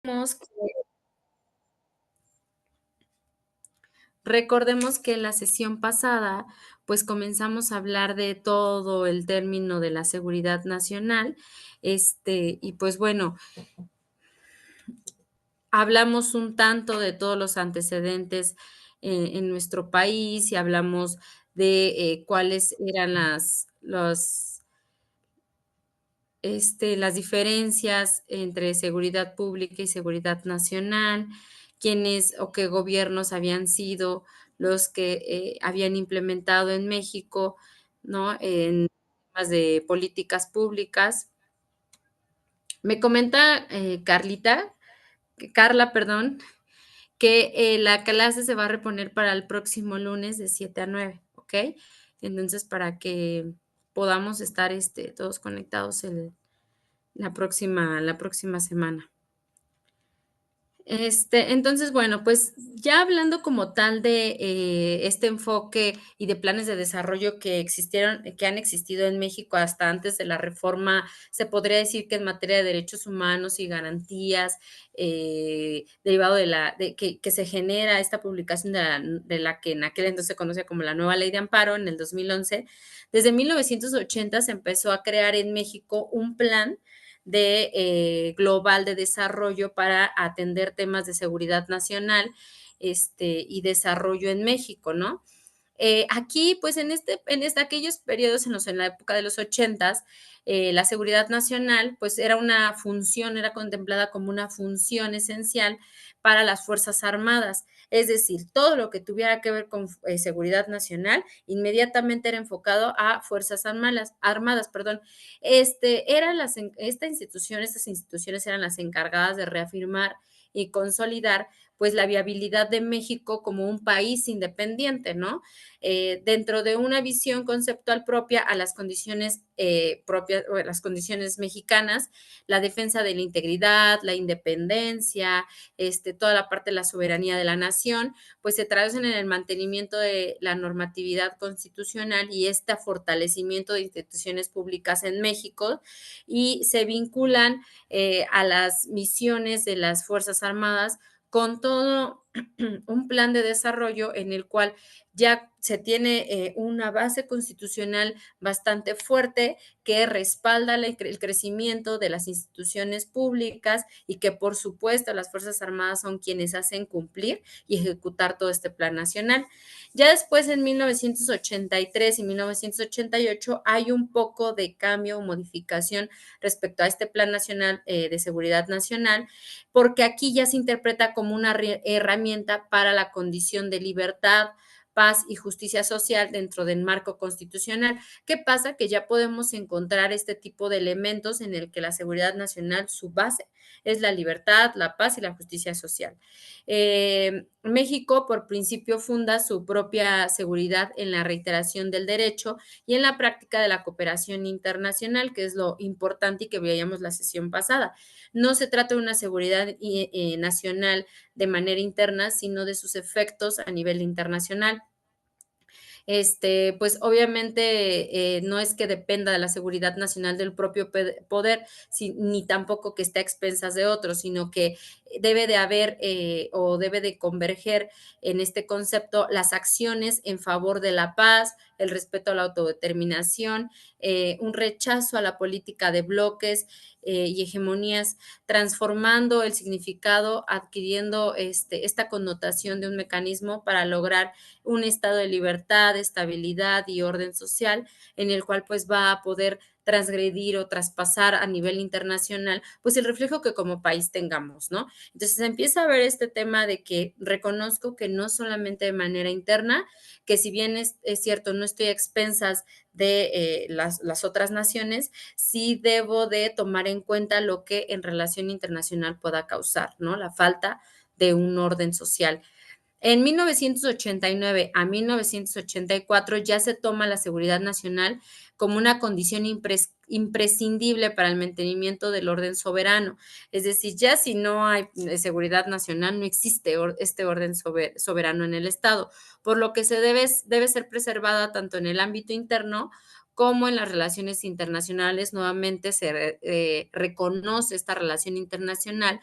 Recordemos que recordemos que en la sesión pasada, pues, comenzamos a hablar de todo el término de la seguridad nacional, y pues bueno, hablamos un tanto de todos los antecedentes, en nuestro país y hablamos de, cuáles eran las diferencias entre seguridad pública y seguridad nacional, quiénes o qué gobiernos habían sido los que, habían implementado en México, ¿no?, en temas de políticas públicas. Me comenta, Carla, perdón, que, la clase se va a reponer para el próximo lunes de 7 a 9, ¿okey? Entonces, para que podamos estar, todos conectados la próxima semana. Entonces, bueno, pues, ya hablando como tal de, este enfoque y de planes de desarrollo que han existido en México hasta antes de la reforma, se podría decir que en materia de derechos humanos y garantías, derivado de que se genera esta publicación de la que en aquel entonces se conocía como la nueva Ley de Amparo en el 2011. Desde 1980 se empezó a crear en México un plan global de desarrollo para atender temas de seguridad nacional, y desarrollo en México, ¿no? Aquí, pues, aquellos periodos en la época de los ochentas, la seguridad nacional, pues, era contemplada como una función esencial para las Fuerzas Armadas. Es decir, todo lo que tuviera que ver con seguridad nacional, inmediatamente era enfocado a Fuerzas Armadas, perdón. Estas instituciones eran las encargadas de reafirmar y consolidar, pues, la viabilidad de México como un país independiente, ¿no? Dentro de una visión conceptual propia a las condiciones propias o las condiciones mexicanas, la defensa de la integridad, la independencia, toda la parte de la soberanía de la nación, pues se traducen en el mantenimiento de la normatividad constitucional y este fortalecimiento de instituciones públicas en México y se vinculan a las misiones de las Fuerzas Armadas con todo un plan de desarrollo en el cual ya se tiene una base constitucional bastante fuerte que respalda el crecimiento de las instituciones públicas y que por supuesto las Fuerzas Armadas son quienes hacen cumplir y ejecutar todo este plan nacional. Ya después en 1983 y 1988 hay un poco de cambio o modificación respecto a este plan nacional de seguridad nacional, porque aquí ya se interpreta como una herramienta para la condición de libertad, paz y justicia social dentro del marco constitucional. ¿Qué pasa? Que ya podemos encontrar este tipo de elementos en el que la seguridad nacional, su base es la libertad, la paz y la justicia social. México, por principio, funda su propia seguridad en la reiteración del derecho y en la práctica de la cooperación internacional, que es lo importante y que veíamos la sesión pasada. No se trata de una seguridad nacional de manera interna, sino de sus efectos a nivel internacional. Pues obviamente no es que dependa de la seguridad nacional del propio poder, ni tampoco que esté a expensas de otros, sino que debe de haber o debe de converger en este concepto las acciones en favor de la paz, el respeto a la autodeterminación, un rechazo a la política de bloques y hegemonías, transformando el significado, adquiriendo esta connotación de un mecanismo para lograr un estado de libertad, estabilidad y orden social, en el cual pues va a poder transgredir o traspasar a nivel internacional, pues el reflejo que como país tengamos, ¿no? Entonces empieza a ver este tema de que reconozco que no solamente de manera interna, que si bien es cierto, no estoy a expensas de las otras naciones, sí debo de tomar en cuenta lo que en relación internacional pueda causar, ¿no? La falta de un orden social. En 1989 a 1984 ya se toma la seguridad nacional como una condición imprescindible para el mantenimiento del orden soberano. Es decir, ya si no hay seguridad nacional, no existe este orden soberano en el Estado, por lo que debe ser preservada tanto en el ámbito interno como en las relaciones internacionales. Nuevamente se reconoce esta relación internacional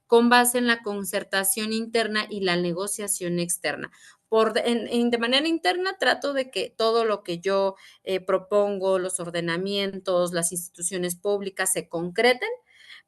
con base en la concertación interna y la negociación externa. De manera interna trato de que todo lo que yo propongo, los ordenamientos, las instituciones públicas se concreten,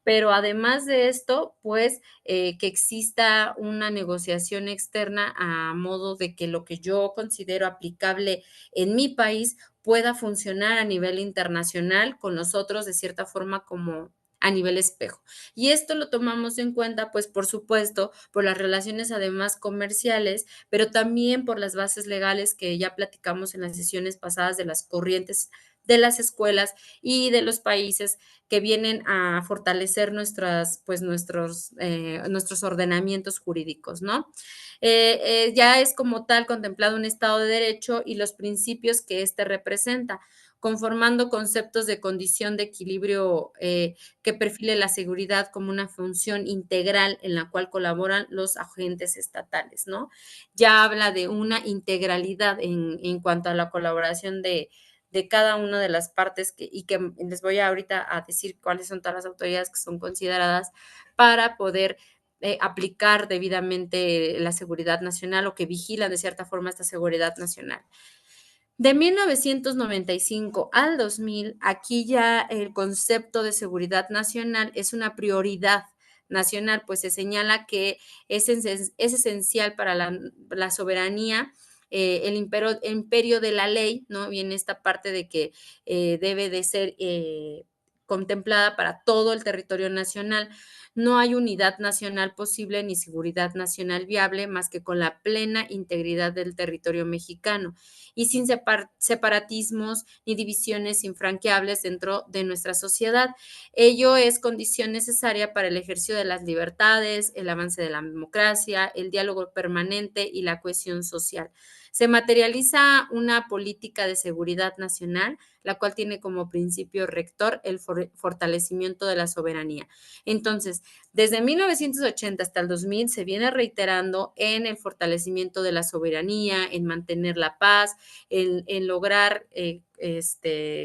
pero además de esto, pues, que exista una negociación externa a modo de que lo que yo considero aplicable en mi país pueda funcionar a nivel internacional con nosotros de cierta forma como a nivel espejo. Y esto lo tomamos en cuenta, pues, por supuesto, por las relaciones además comerciales, pero también por las bases legales que ya platicamos en las sesiones pasadas de las corrientes de las escuelas y de los países que vienen a fortalecer nuestros ordenamientos jurídicos, ¿no? Ya es como tal contemplado un Estado de Derecho y los principios que éste representa, conformando conceptos de condición de equilibrio que perfile la seguridad como una función integral en la cual colaboran los agentes estatales, ¿no? Ya habla de una integralidad en cuanto a la colaboración de cada una de las partes y que les voy ahorita a decir cuáles son todas las autoridades que son consideradas para poder aplicar debidamente la seguridad nacional o que vigilan de cierta forma esta seguridad nacional. De 1995 al 2000, aquí ya el concepto de seguridad nacional es una prioridad nacional, pues se señala que es esencial para la soberanía, imperio de la ley, ¿no? Viene esta parte de que debe de ser contemplada para todo el territorio nacional. No hay unidad nacional posible ni seguridad nacional viable más que con la plena integridad del territorio mexicano y sin separatismos ni divisiones infranqueables dentro de nuestra sociedad. Ello es condición necesaria para el ejercicio de las libertades, el avance de la democracia, el diálogo permanente y la cohesión social. Se materializa una política de seguridad nacional, la cual tiene como principio rector el fortalecimiento de la soberanía. Entonces, desde 1980 hasta el 2000 se viene reiterando en el fortalecimiento de la soberanía, en mantener la paz, en lograr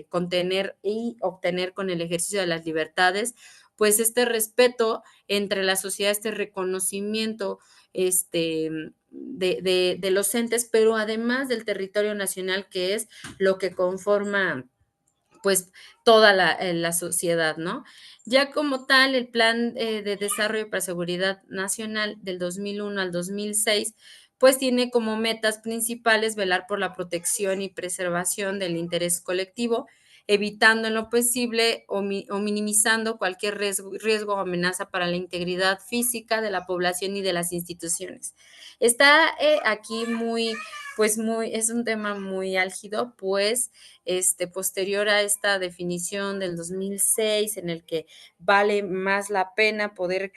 contener y obtener con el ejercicio de las libertades, pues este respeto entre la sociedad, este reconocimiento de los entes, pero además del territorio nacional, que es lo que conforma pues toda la sociedad, ¿no? Ya como tal, el Plan de Desarrollo para Seguridad Nacional del 2001 al 2006, pues tiene como metas principales velar por la protección y preservación del interés colectivo, evitando en lo posible o minimizando cualquier riesgo o amenaza para la integridad física de la población y de las instituciones. Está aquí es un tema muy álgido, pues posterior a esta definición del 2006, en el que vale más la pena poder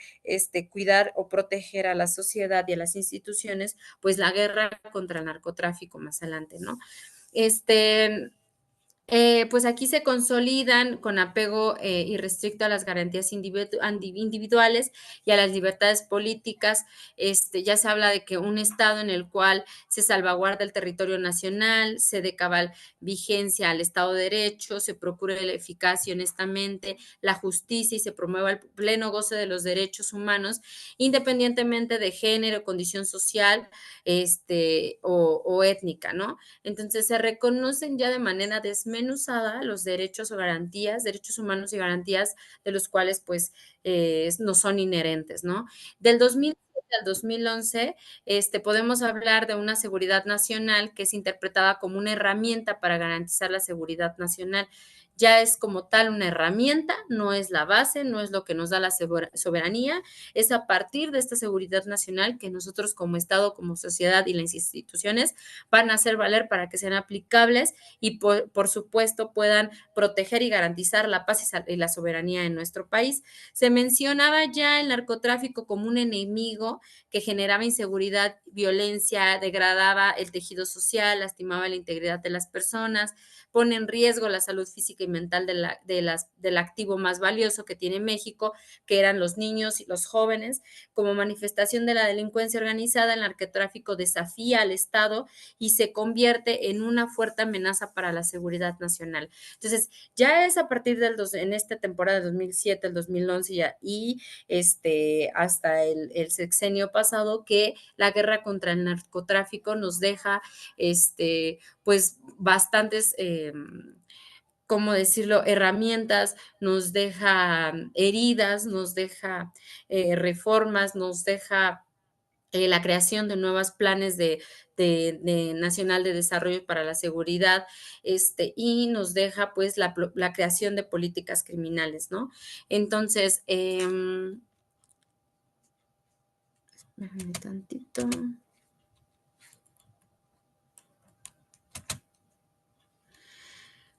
cuidar o proteger a la sociedad y a las instituciones, pues la guerra contra el narcotráfico más adelante, ¿no? Este, pues aquí se consolidan con apego irrestricto a las garantías individuales y a las libertades políticas. Ya se habla de que un Estado en el cual se salvaguarda el territorio nacional, se dé cabal vigencia al Estado de Derecho, se procure la eficacia honestamente, la justicia y se promueva el pleno goce de los derechos humanos, independientemente de género, condición social o étnica, ¿no? Entonces se reconocen ya de manera desmenuzada los derechos o garantías, derechos humanos y garantías de los cuales pues no son inherentes, ¿no? Del 2007 al 2011, podemos hablar de una seguridad nacional que es interpretada como una herramienta para garantizar la seguridad nacional. Ya es como tal una herramienta, no es la base, no es lo que nos da la soberanía, es a partir de esta seguridad nacional que nosotros como Estado, como sociedad y las instituciones van a hacer valer para que sean aplicables y por supuesto puedan proteger y garantizar la paz y la soberanía en nuestro país. Se mencionaba ya el narcotráfico como un enemigo que generaba inseguridad, violencia, degradaba el tejido social, lastimaba la integridad de las personas, pone en riesgo la salud física incremental del activo más valioso que tiene México, que eran los niños y los jóvenes. Como manifestación de la delincuencia organizada, el narcotráfico desafía al Estado y se convierte en una fuerte amenaza para la seguridad nacional. Entonces, ya es a partir en esta temporada de 2007, el 2011 y hasta el sexenio pasado que la guerra contra el narcotráfico nos deja pues bastantes ¿cómo decirlo?, herramientas, nos deja heridas, nos deja reformas, nos deja la creación de nuevos planes de nacional de desarrollo para la seguridad, y nos deja pues la creación de políticas criminales, ¿no? Entonces, déjame tantito.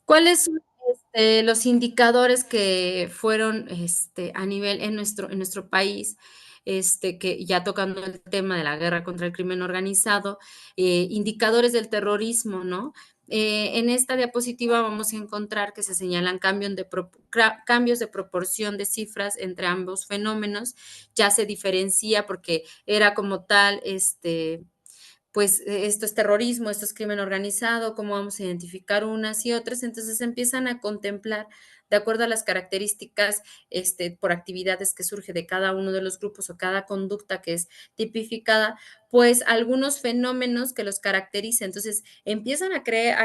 ¿Cuáles son, los indicadores que fueron, a nivel en nuestro país, que ya tocando el tema de la guerra contra el crimen organizado, indicadores del terrorismo, ¿no? En esta diapositiva vamos a encontrar que se señalan cambios de proporción de cifras entre ambos fenómenos. Ya se diferencia porque era como tal, pues esto es terrorismo, esto es crimen organizado, cómo vamos a identificar unas y otras. Entonces empiezan a contemplar, de acuerdo a las características, por actividades que surge de cada uno de los grupos o cada conducta que es tipificada, pues algunos fenómenos que los caracterizan. Entonces empiezan a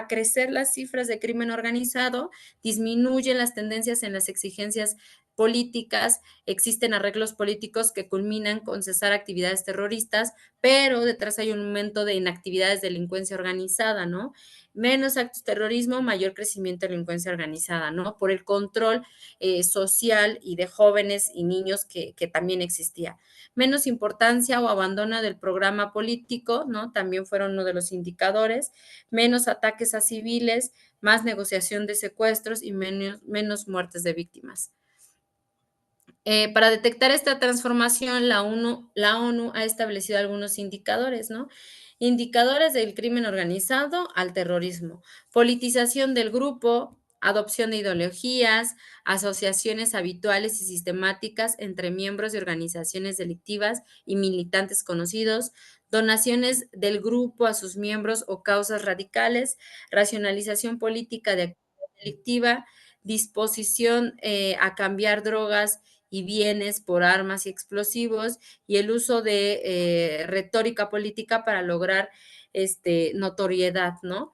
crecer las cifras de crimen organizado, disminuyen las tendencias en las exigencias políticas, existen arreglos políticos que culminan con cesar actividades terroristas, pero detrás hay un aumento de inactividades, delincuencia organizada, ¿no? Menos actos de terrorismo, mayor crecimiento de delincuencia organizada, ¿no? Por el control social y de jóvenes y niños que también existía. Menos importancia o abandono del programa político, ¿no? También fueron uno de los indicadores. Menos ataques a civiles, más negociación de secuestros y menos muertes de víctimas. Para detectar esta transformación, la ONU ha establecido algunos indicadores, ¿no? Indicadores del crimen organizado al terrorismo, politización del grupo, adopción de ideologías, asociaciones habituales y sistemáticas entre miembros de organizaciones delictivas y militantes conocidos, donaciones del grupo a sus miembros o causas radicales, racionalización política de actividad delictiva, disposición a cambiar drogas y bienes por armas y explosivos y el uso de retórica política para lograr notoriedad, ¿no?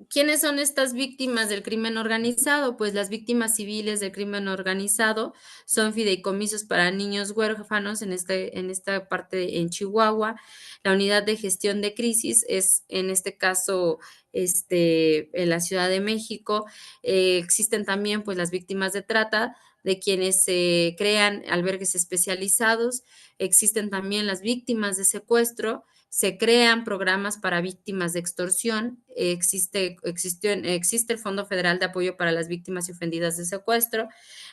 ¿Quiénes son estas víctimas del crimen organizado? Pues las víctimas civiles del crimen organizado son fideicomisos para niños huérfanos en esta parte en Chihuahua. La unidad de gestión de crisis es en este caso en la Ciudad de México. Existen también pues las víctimas de trata, de quienes se crean albergues especializados. Existen también las víctimas de secuestro, se crean programas para víctimas de extorsión, existe el Fondo Federal de Apoyo para las Víctimas y Ofendidas de Secuestro,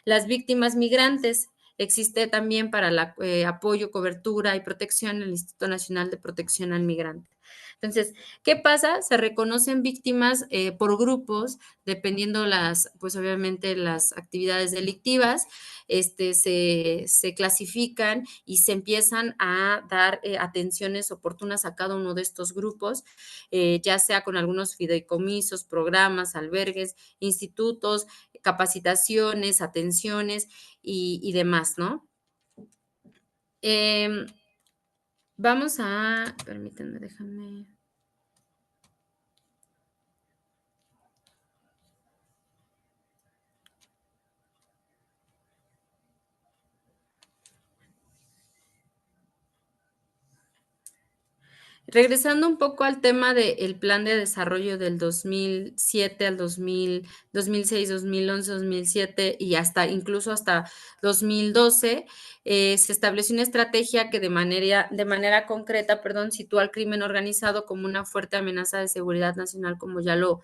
las víctimas migrantes, existe también para el apoyo, cobertura y protección el Instituto Nacional de Protección al Migrante. Entonces, ¿qué pasa? Se reconocen víctimas por grupos, dependiendo pues obviamente las actividades delictivas, se clasifican y se empiezan a dar atenciones oportunas a cada uno de estos grupos, ya sea con algunos fideicomisos, programas, albergues, institutos, capacitaciones, atenciones y demás, ¿no? Permítanme, déjame. Regresando un poco al tema del plan de desarrollo del 2007 al 2006, 2011, 2007 y incluso hasta 2012, se estableció una estrategia que de manera concreta, sitúa al crimen organizado como una fuerte amenaza de seguridad nacional, como ya lo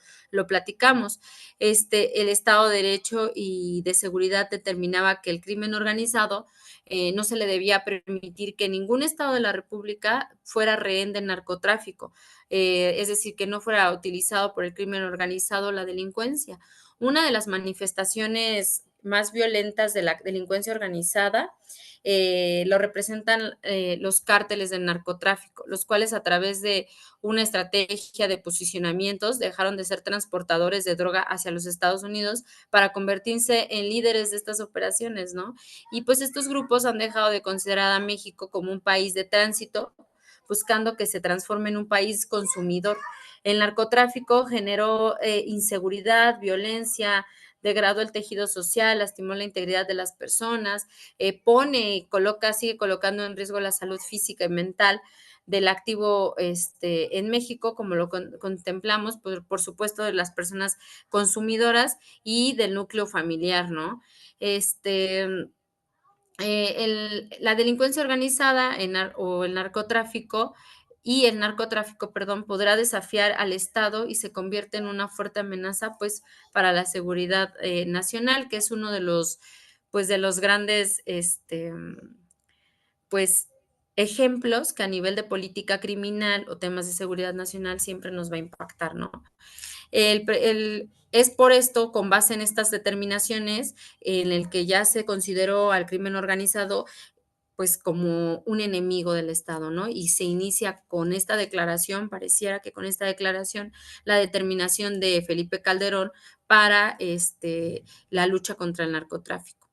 platicamos. El Estado de Derecho y de seguridad determinaba que el crimen organizado no se le debía permitir que ningún estado de la República fuera rehén del narcotráfico, es decir, que no fuera utilizado por el crimen organizado o la delincuencia. Una de las manifestaciones más violentas de la delincuencia organizada lo representan los cárteles del narcotráfico, los cuales a través de una estrategia de posicionamientos dejaron de ser transportadores de droga hacia los Estados Unidos para convertirse en líderes de estas operaciones, ¿no? Y pues estos grupos han dejado de considerar a México como un país de tránsito, buscando que se transforme en un país consumidor. El narcotráfico generó inseguridad, violencia, degradó el tejido social, lastimó la integridad de las personas, pone y sigue colocando en riesgo la salud física y mental del activo en México, como lo contemplamos, por supuesto, de las personas consumidoras y del núcleo familiar, ¿no? La delincuencia organizada o el narcotráfico perdón, podrá desafiar al Estado y se convierte en una fuerte amenaza, pues, para la seguridad nacional, que es uno pues, de los grandes, pues, ejemplos que a nivel de política criminal o temas de seguridad nacional siempre nos va a impactar, ¿no? Es por esto, con base en estas determinaciones, en el que ya se consideró al crimen organizado pues como un enemigo del Estado, ¿no? Y se inicia con esta declaración, pareciera que con esta declaración, la determinación de Felipe Calderón para la lucha contra el narcotráfico.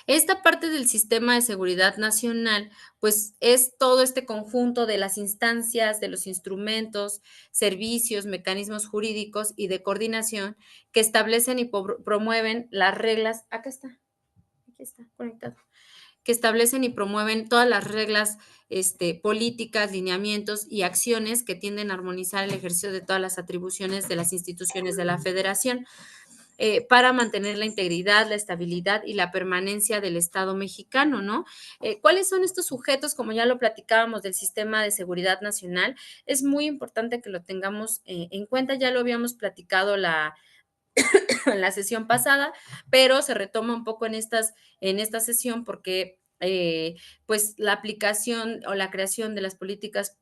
Esta parte del sistema de seguridad nacional, pues es todo este conjunto de las instancias, de los instrumentos, servicios, mecanismos jurídicos y de coordinación que establecen y promueven las reglas. Aquí está conectado, que establecen y promueven todas las reglas políticas, lineamientos y acciones que tienden a armonizar el ejercicio de todas las atribuciones de las instituciones de la Federación para mantener la integridad, la estabilidad y la permanencia del Estado mexicano, ¿no? ¿Cuáles son estos sujetos? Como ya lo platicábamos del sistema de seguridad nacional, es muy importante que lo tengamos en cuenta, ya lo habíamos platicado en la sesión pasada, pero se retoma un poco en esta sesión porque pues la aplicación o la creación de las políticas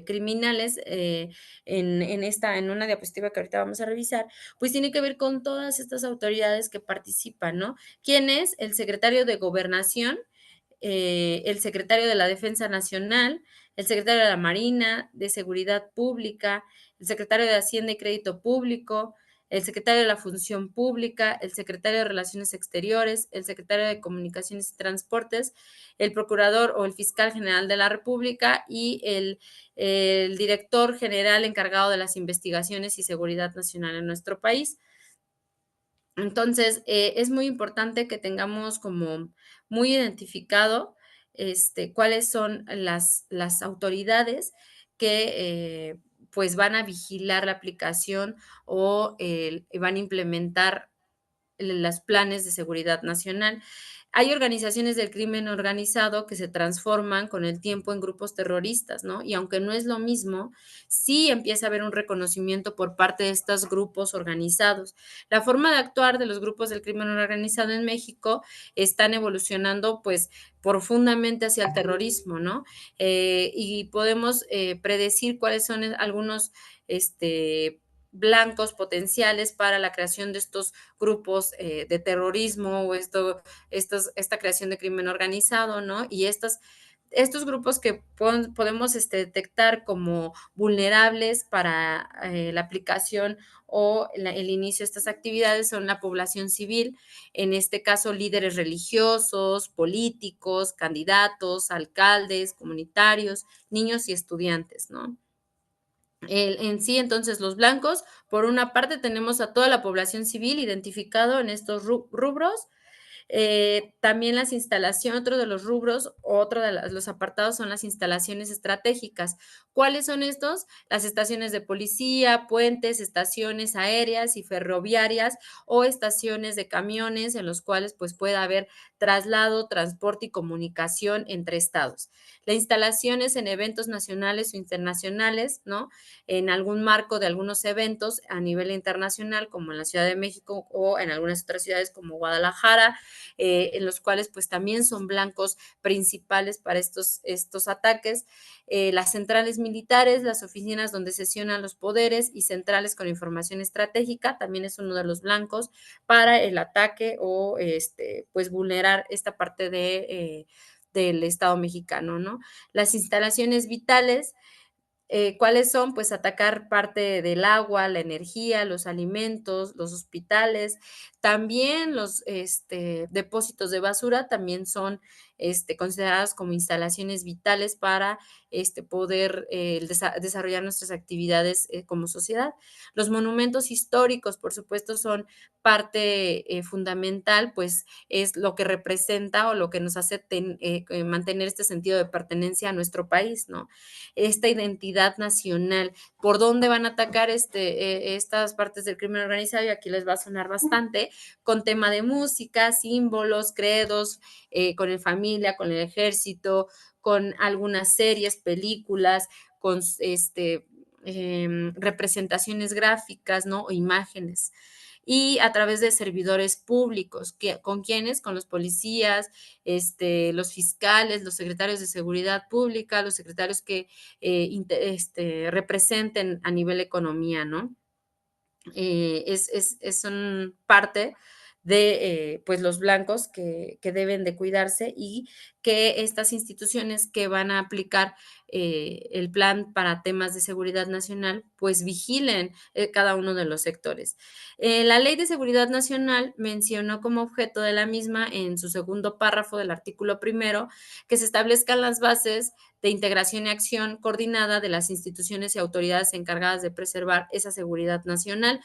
criminales en una diapositiva que ahorita vamos a revisar, pues tiene que ver con todas estas autoridades que participan, ¿no? ¿Quién es? El secretario de Gobernación, el secretario de la Defensa Nacional, el secretario de la Marina, de Seguridad Pública, el secretario de Hacienda y Crédito Público, el secretario de la Función Pública, el secretario de Relaciones Exteriores, el secretario de Comunicaciones y Transportes, el procurador o el fiscal general de la República y el director general encargado de las investigaciones y seguridad nacional en nuestro país. Entonces, es muy importante que tengamos como muy identificado cuáles son las autoridades que pues van a vigilar la aplicación o van a implementar los planes de seguridad nacional. Hay organizaciones del crimen organizado que se transforman con el tiempo en grupos terroristas, ¿no? Y aunque no es lo mismo, sí empieza a haber un reconocimiento por parte de estos grupos organizados. La forma de actuar de los grupos del crimen organizado en México están evolucionando, pues, profundamente hacia el terrorismo, ¿no? Y podemos predecir cuáles son algunos, blancos potenciales para la creación de estos grupos de terrorismo o esta creación de crimen organizado, ¿no? Y estos grupos que podemos detectar como vulnerables para la aplicación o el inicio de estas actividades son la población civil, en este caso líderes religiosos, políticos, candidatos, alcaldes, comunitarios, niños y estudiantes, ¿no? En sí, entonces, los blancos, por una parte, tenemos a toda la población civil identificado en estos rubros. También otro de los rubros, otro de los apartados son las instalaciones estratégicas. ¿Cuáles son estos? Las estaciones de policía, puentes, estaciones aéreas y ferroviarias o estaciones de camiones en los cuales pues pueda haber traslado, transporte y comunicación entre estados. La instalación es en eventos nacionales o internacionales, ¿no? En algún marco de algunos eventos a nivel internacional, como en la Ciudad de México o en algunas otras ciudades como Guadalajara, en los cuales pues también son blancos principales para estos ataques. Las centrales militares, las oficinas donde sesionan los poderes y centrales con información estratégica, también es uno de los blancos para el ataque o pues vulnerar esta parte del Estado mexicano, ¿no? Las instalaciones vitales, ¿cuáles son? Pues atacar parte del agua, la energía, los alimentos, los hospitales, también los depósitos de basura también son considerados como instalaciones vitales para poder desarrollar nuestras actividades como sociedad. Los monumentos históricos, por supuesto, son parte fundamental, pues es lo que representa o lo que nos hace mantener este sentido de pertenencia a nuestro país, ¿no? Esta identidad nacional. ¿Por dónde van a atacar estas partes del crimen organizado? Y aquí les va a sonar bastante, con tema de música, símbolos, credos, con el familia, con el ejército, con algunas series, películas, con representaciones gráficas, ¿no? O imágenes. Y a través de servidores públicos, ¿con quiénes? Con los policías, los fiscales, los secretarios de seguridad pública, los secretarios que representen a nivel economía, ¿no? Son parte de pues los blancos que deben de cuidarse y que estas instituciones que van a aplicar el plan para temas de seguridad nacional, pues vigilen cada uno de los sectores. La Ley de Seguridad Nacional mencionó como objeto de la misma en su segundo párrafo del artículo primero que se establezcan las bases de integración y acción coordinada de las instituciones y autoridades encargadas de preservar esa seguridad nacional,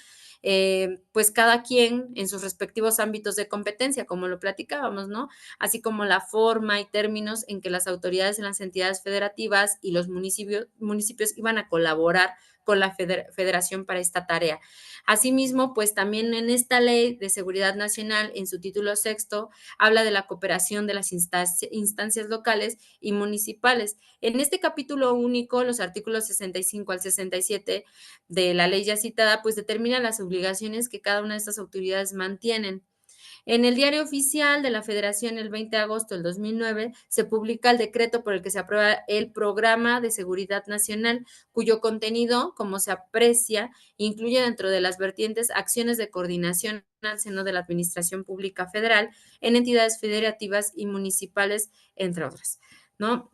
pues cada quien en sus respectivos ámbitos de competencia, como lo platicábamos, ¿no? Así como la forma y términos en que las autoridades en las entidades federativas y los municipios iban a colaborar con la federación para esta tarea. Asimismo, pues también en esta ley de seguridad nacional, en su título sexto, habla de la cooperación de las instancias locales y municipales. En este capítulo único, los artículos 65 al 67 de la ley ya citada, pues determinan las obligaciones que cada una de estas autoridades mantienen. En el Diario Oficial de la Federación, el 20 de agosto del 2009, se publica el decreto por el que se aprueba el Programa de Seguridad Nacional, cuyo contenido, como se aprecia, incluye dentro de las vertientes acciones de coordinación al seno de la Administración Pública Federal en entidades federativas y municipales, entre otras, ¿no?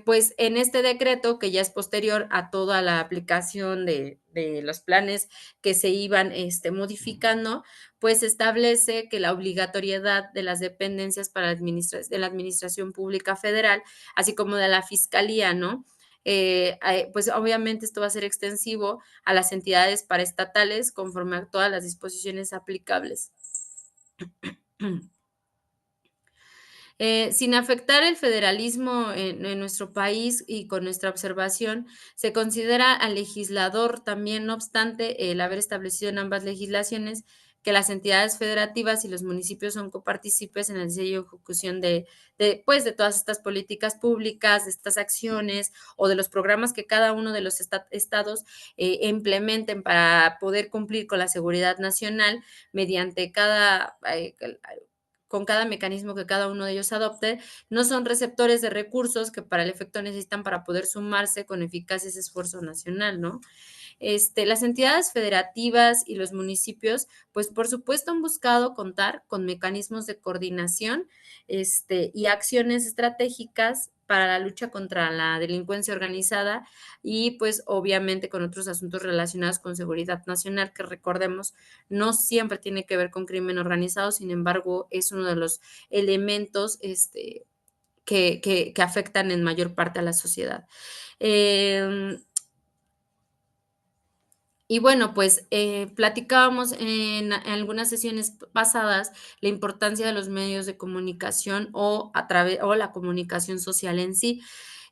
Pues en este decreto, que ya es posterior a toda la aplicación de los planes que se iban modificando, pues establece que la obligatoriedad de las dependencias de la Administración Pública Federal, así como de la Fiscalía, ¿no? Pues obviamente esto va a ser extensivo a las entidades paraestatales conforme a todas las disposiciones aplicables. Sin afectar el federalismo en nuestro país y con nuestra observación, se considera al legislador también, no obstante, el haber establecido en ambas legislaciones que las entidades federativas y los municipios son copartícipes en el diseño y ejecución pues, de todas estas políticas públicas, de estas acciones o de los programas que cada uno de los estados implementen para poder cumplir con la seguridad nacional mediante con cada mecanismo que cada uno de ellos adopte, no son receptores de recursos que para el efecto necesitan para poder sumarse con eficacia a ese esfuerzo nacional, ¿no? Las entidades federativas y los municipios, pues por supuesto han buscado contar con mecanismos de coordinación y acciones estratégicas para la lucha contra la delincuencia organizada y pues obviamente con otros asuntos relacionados con seguridad nacional que recordemos no siempre tiene que ver con crimen organizado, sin embargo es uno de los elementos que afectan en mayor parte a la sociedad. Y bueno, pues platicábamos en algunas sesiones pasadas la importancia de los medios de comunicación o la comunicación social en sí.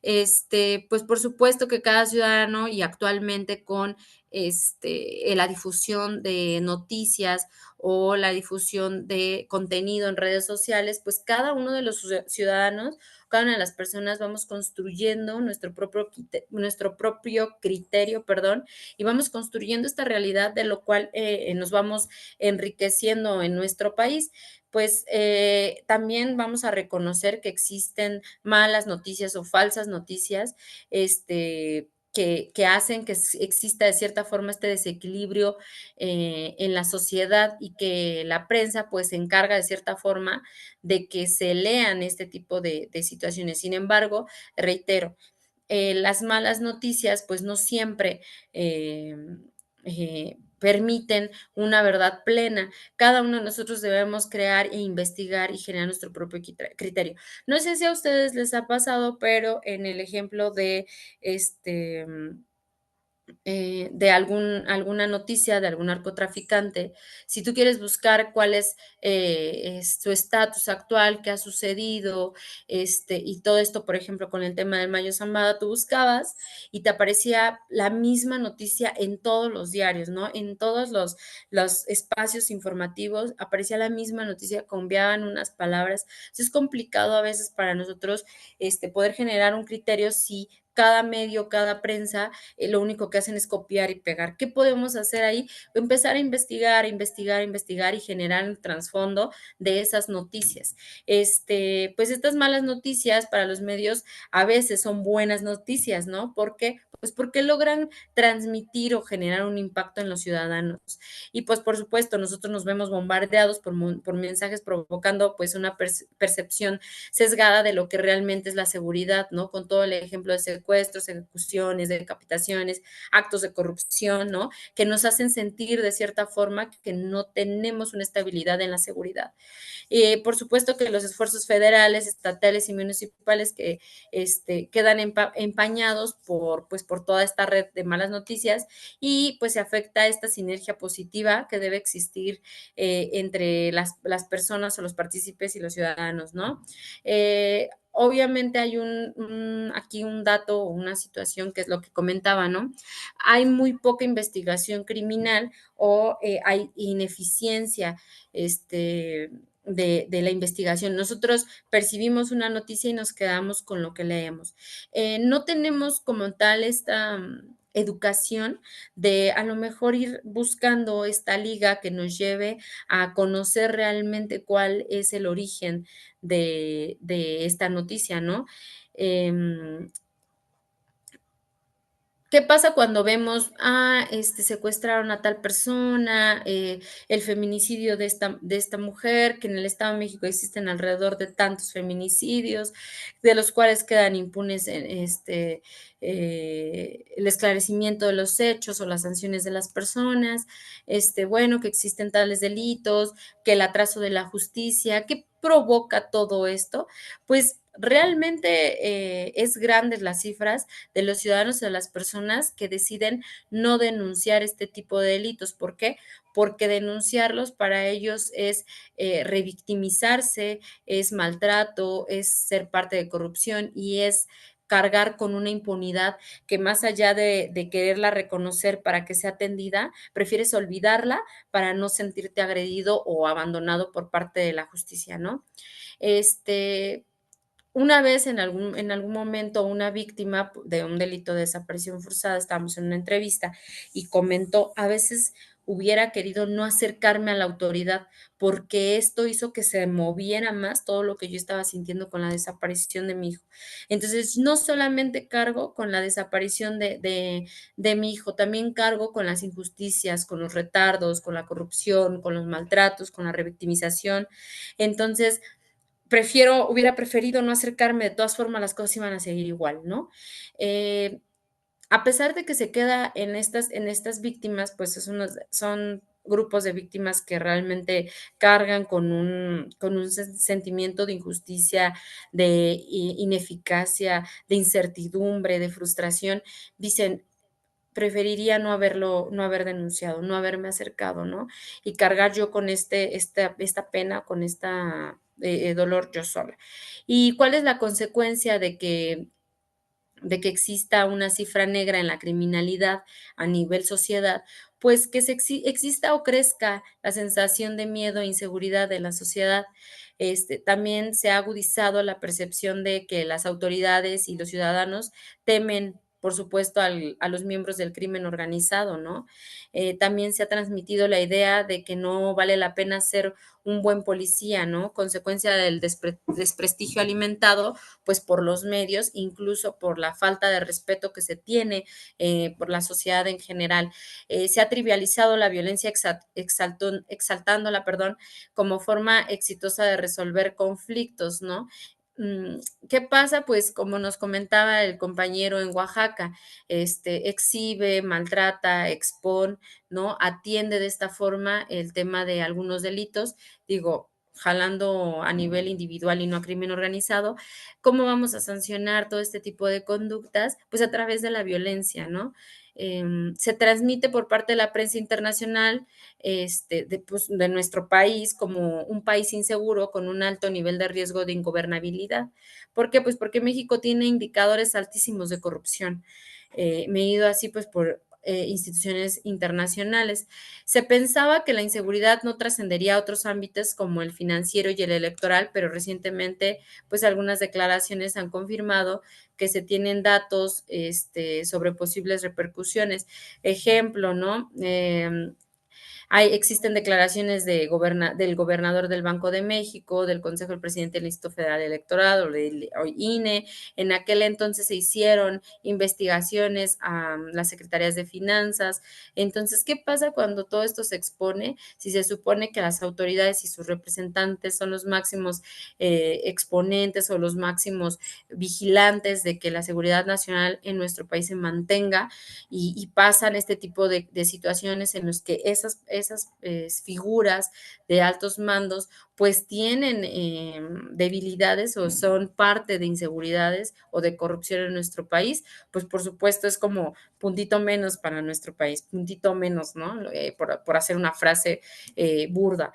Pues por supuesto que cada ciudadano y actualmente con la difusión de noticias o la difusión de contenido en redes sociales, pues cada uno de los ciudadanos, cada una de las personas vamos construyendo nuestro propio criterio, perdón, y vamos construyendo esta realidad de lo cual nos vamos enriqueciendo en nuestro país. pues también vamos a reconocer que existen malas noticias o falsas noticias, que hacen que exista de cierta forma este desequilibrio en la sociedad y que la prensa pues se encarga de cierta forma de que se lean este tipo de situaciones. Sin embargo, reitero, las malas noticias pues no siempre eh, permiten una verdad plena. Cada uno de nosotros debemos crear e investigar y generar nuestro propio criterio. No sé si a ustedes les ha pasado, pero en el ejemplo de este de alguna noticia de algún narcotraficante, si tú quieres buscar cuál es su estatus actual, qué ha sucedido, y todo esto, por ejemplo, con el tema del Mayo Zambada, tú buscabas y te aparecía la misma noticia en todos los diarios, ¿no? En todos los espacios informativos aparecía la misma noticia, cambiaban unas palabras. Es complicado a veces para nosotros poder generar un criterio si cada medio, cada prensa lo único que hacen es copiar y pegar. ¿Qué podemos hacer ahí? Empezar a investigar, investigar, investigar y generar un trasfondo de esas noticias. Pues estas malas noticias para los medios a veces son buenas noticias, ¿no? ¿Por qué? Pues porque logran transmitir o generar un impacto en los ciudadanos. Y pues por supuesto, nosotros nos vemos bombardeados por mensajes provocando pues una percepción sesgada de lo que realmente es la seguridad, ¿no? Con todo el ejemplo de secuestros, ejecuciones, decapitaciones, actos de corrupción, ¿no? Que nos hacen sentir de cierta forma que no tenemos una estabilidad en la seguridad. Por supuesto que los esfuerzos federales, estatales y municipales que quedan empañados por toda esta red de malas noticias y pues se afecta esta sinergia positiva que debe existir entre las personas o los partícipes y los ciudadanos, ¿no? Obviamente hay aquí un dato o una situación que es lo que comentaba, ¿no? Hay muy poca investigación criminal o hay ineficiencia, de la investigación. Nosotros percibimos una noticia y nos quedamos con lo que leemos. No tenemos como tal esta educación de a lo mejor ir buscando esta liga que nos lleve a conocer realmente cuál es el origen de esta noticia, ¿no? Em, ¿Qué pasa cuando vemos, secuestraron a tal persona, el feminicidio de esta mujer, que en el Estado de México existen alrededor de tantos feminicidios, de los cuales quedan impunes el esclarecimiento de los hechos o las sanciones de las personas, bueno, que existen tales delitos, que el atraso de la justicia, ¿qué provoca todo esto? Pues realmente es grandes las cifras de los ciudadanos y de las personas que deciden no denunciar este tipo de delitos. ¿Por qué? Porque denunciarlos para ellos es revictimizarse, es maltrato, es ser parte de corrupción y es cargar con una impunidad que más allá de quererla reconocer para que sea atendida, prefieres olvidarla para no sentirte agredido o abandonado por parte de la justicia, ¿no? Este, una vez en algún momento una víctima de un delito de desaparición forzada, estábamos en una entrevista y comentó, a veces hubiera querido no acercarme a la autoridad porque esto hizo que se moviera más todo lo que yo estaba sintiendo con la desaparición de mi hijo. Entonces, no solamente cargo con la desaparición de mi hijo, también cargo con las injusticias, con los retardos, con la corrupción, con los maltratos, con la revictimización. Entonces, hubiera preferido no acercarme, de todas formas las cosas iban a seguir igual, ¿no? Eh, a pesar de que se queda en estas víctimas, pues son grupos de víctimas que realmente cargan con un sentimiento de injusticia, de ineficacia, de incertidumbre, de frustración. Dicen, preferiría no haber denunciado, no haberme acercado, ¿no? Y cargar yo con esta pena, con esta dolor yo sola. ¿Y cuál es la consecuencia de que exista una cifra negra en la criminalidad a nivel sociedad? Pues que exista o crezca la sensación de miedo e inseguridad de la sociedad. También se ha agudizado la percepción de que las autoridades y los ciudadanos temen por supuesto, a los miembros del crimen organizado, ¿no? También se ha transmitido la idea de que no vale la pena ser un buen policía, ¿no? Consecuencia del desprestigio alimentado, pues por los medios, incluso por la falta de respeto que se tiene por la sociedad en general. Se ha trivializado la violencia exaltándola, perdón, como forma exitosa de resolver conflictos, ¿no? Mm, ¿Qué pasa? Pues como nos comentaba el compañero en Oaxaca, exhibe, maltrata, expone, ¿no? Atiende de esta forma el tema de algunos delitos, digo, jalando a nivel individual y no a crimen organizado. ¿Cómo vamos a sancionar todo este tipo de conductas? Pues a través de la violencia, ¿no? Se transmite por parte de la prensa internacional pues, de nuestro país como un país inseguro con un alto nivel de riesgo de ingobernabilidad. ¿Por qué? Pues porque México tiene indicadores altísimos de corrupción, medido así pues por instituciones internacionales. Se pensaba que la inseguridad no trascendería a otros ámbitos como el financiero y el electoral, pero recientemente pues algunas declaraciones han confirmado que se tienen datos sobre posibles repercusiones. Ejemplo, ¿no? Existen declaraciones del gobernador del Banco de México, del Consejo del Presidente del Instituto Federal Electoral o del INE. En aquel entonces se hicieron investigaciones a las secretarías de finanzas. Entonces, ¿qué pasa cuando todo esto se expone? Si se supone que las autoridades y sus representantes son los máximos exponentes o los máximos vigilantes de que la seguridad nacional en nuestro país se mantenga y pasan este tipo de situaciones en los que esas figuras de altos mandos pues tienen debilidades o son parte de inseguridades o de corrupción en nuestro país, pues por supuesto es como puntito menos para nuestro país, puntito menos, ¿no? Por hacer una frase burda.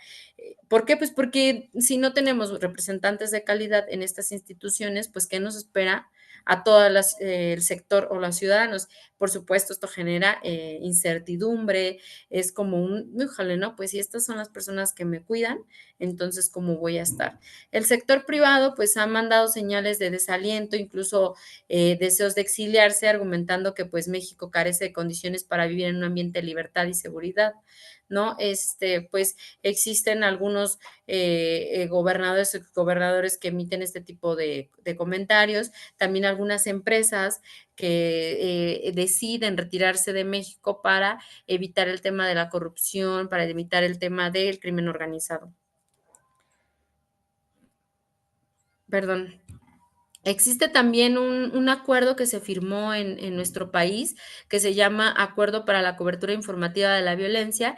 ¿Por qué? Pues porque si no tenemos representantes de calidad en estas instituciones, pues ¿qué nos espera a todo el sector o los ciudadanos? Por supuesto, esto genera incertidumbre, es como híjole, ¿no? Pues si estas son las personas que me cuidan, entonces, ¿cómo voy a estar? El sector privado, pues, ha mandado señales de desaliento, incluso deseos de exiliarse, argumentando que, pues, México carece de condiciones para vivir en un ambiente de libertad y seguridad, ¿no? Pues, existen algunos gobernadores que emiten este tipo de comentarios, también algunas empresas que deciden retirarse de México para evitar el tema de la corrupción, para evitar el tema del crimen organizado. Perdón. Existe también un acuerdo que se firmó en nuestro país, que se llama Acuerdo para la Cobertura Informativa de la Violencia.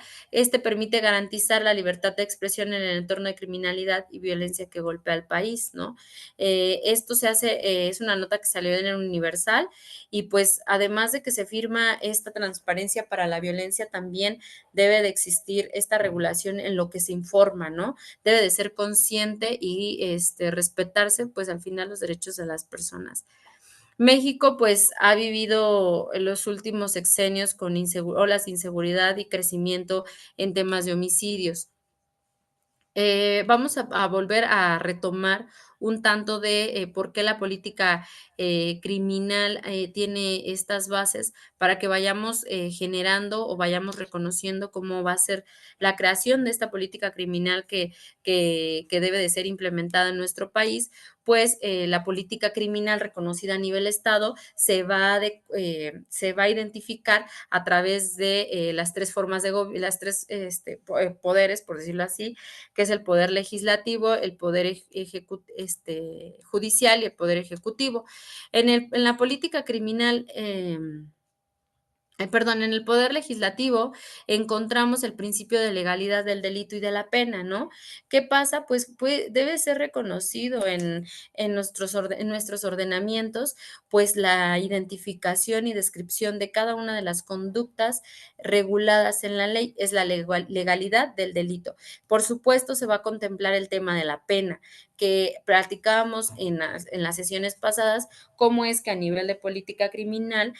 Permite garantizar la libertad de expresión en el entorno de criminalidad y violencia que golpea al país, ¿no? Esto se hace, es una nota que salió en el Universal y pues además de que se firma esta transparencia para la violencia, también debe de existir esta regulación en lo que se informa, ¿no? Debe de ser consciente y respetarse, pues al final los derechos de las personas. México, pues, ha vivido en los últimos sexenios con olas de inseguridad y crecimiento en temas de homicidios. Vamos a volver a retomar un tanto de por qué la política criminal tiene estas bases para que vayamos generando o vayamos reconociendo cómo va a ser la creación de esta política criminal que debe de ser implementada en nuestro país, pues la política criminal reconocida a nivel Estado se va a identificar a través de las tres formas las tres poderes, por decirlo así, que es el poder legislativo, el poder judicial y el poder ejecutivo. En la política criminal, perdón, en el poder legislativo encontramos el principio de legalidad del delito y de la pena, ¿no? ¿Qué pasa? Pues debe ser reconocido en nuestros ordenamientos, pues la identificación y descripción de cada una de las conductas reguladas en la ley es la legalidad del delito. Por supuesto, se va a contemplar el tema de la pena, que platicábamos en las sesiones pasadas, cómo es que a nivel de política criminal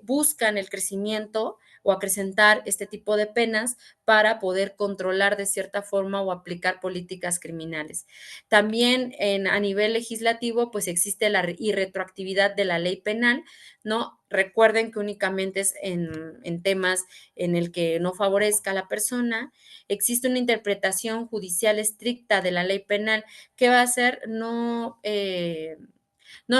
buscan el crecimiento o acrecentar este tipo de penas para poder controlar de cierta forma o aplicar políticas criminales. También a nivel legislativo, pues existe la irretroactividad de la ley penal, ¿no? Recuerden que únicamente es en temas en el que no favorezca a la persona. Existe una interpretación judicial estricta de la ley penal que va a hacer no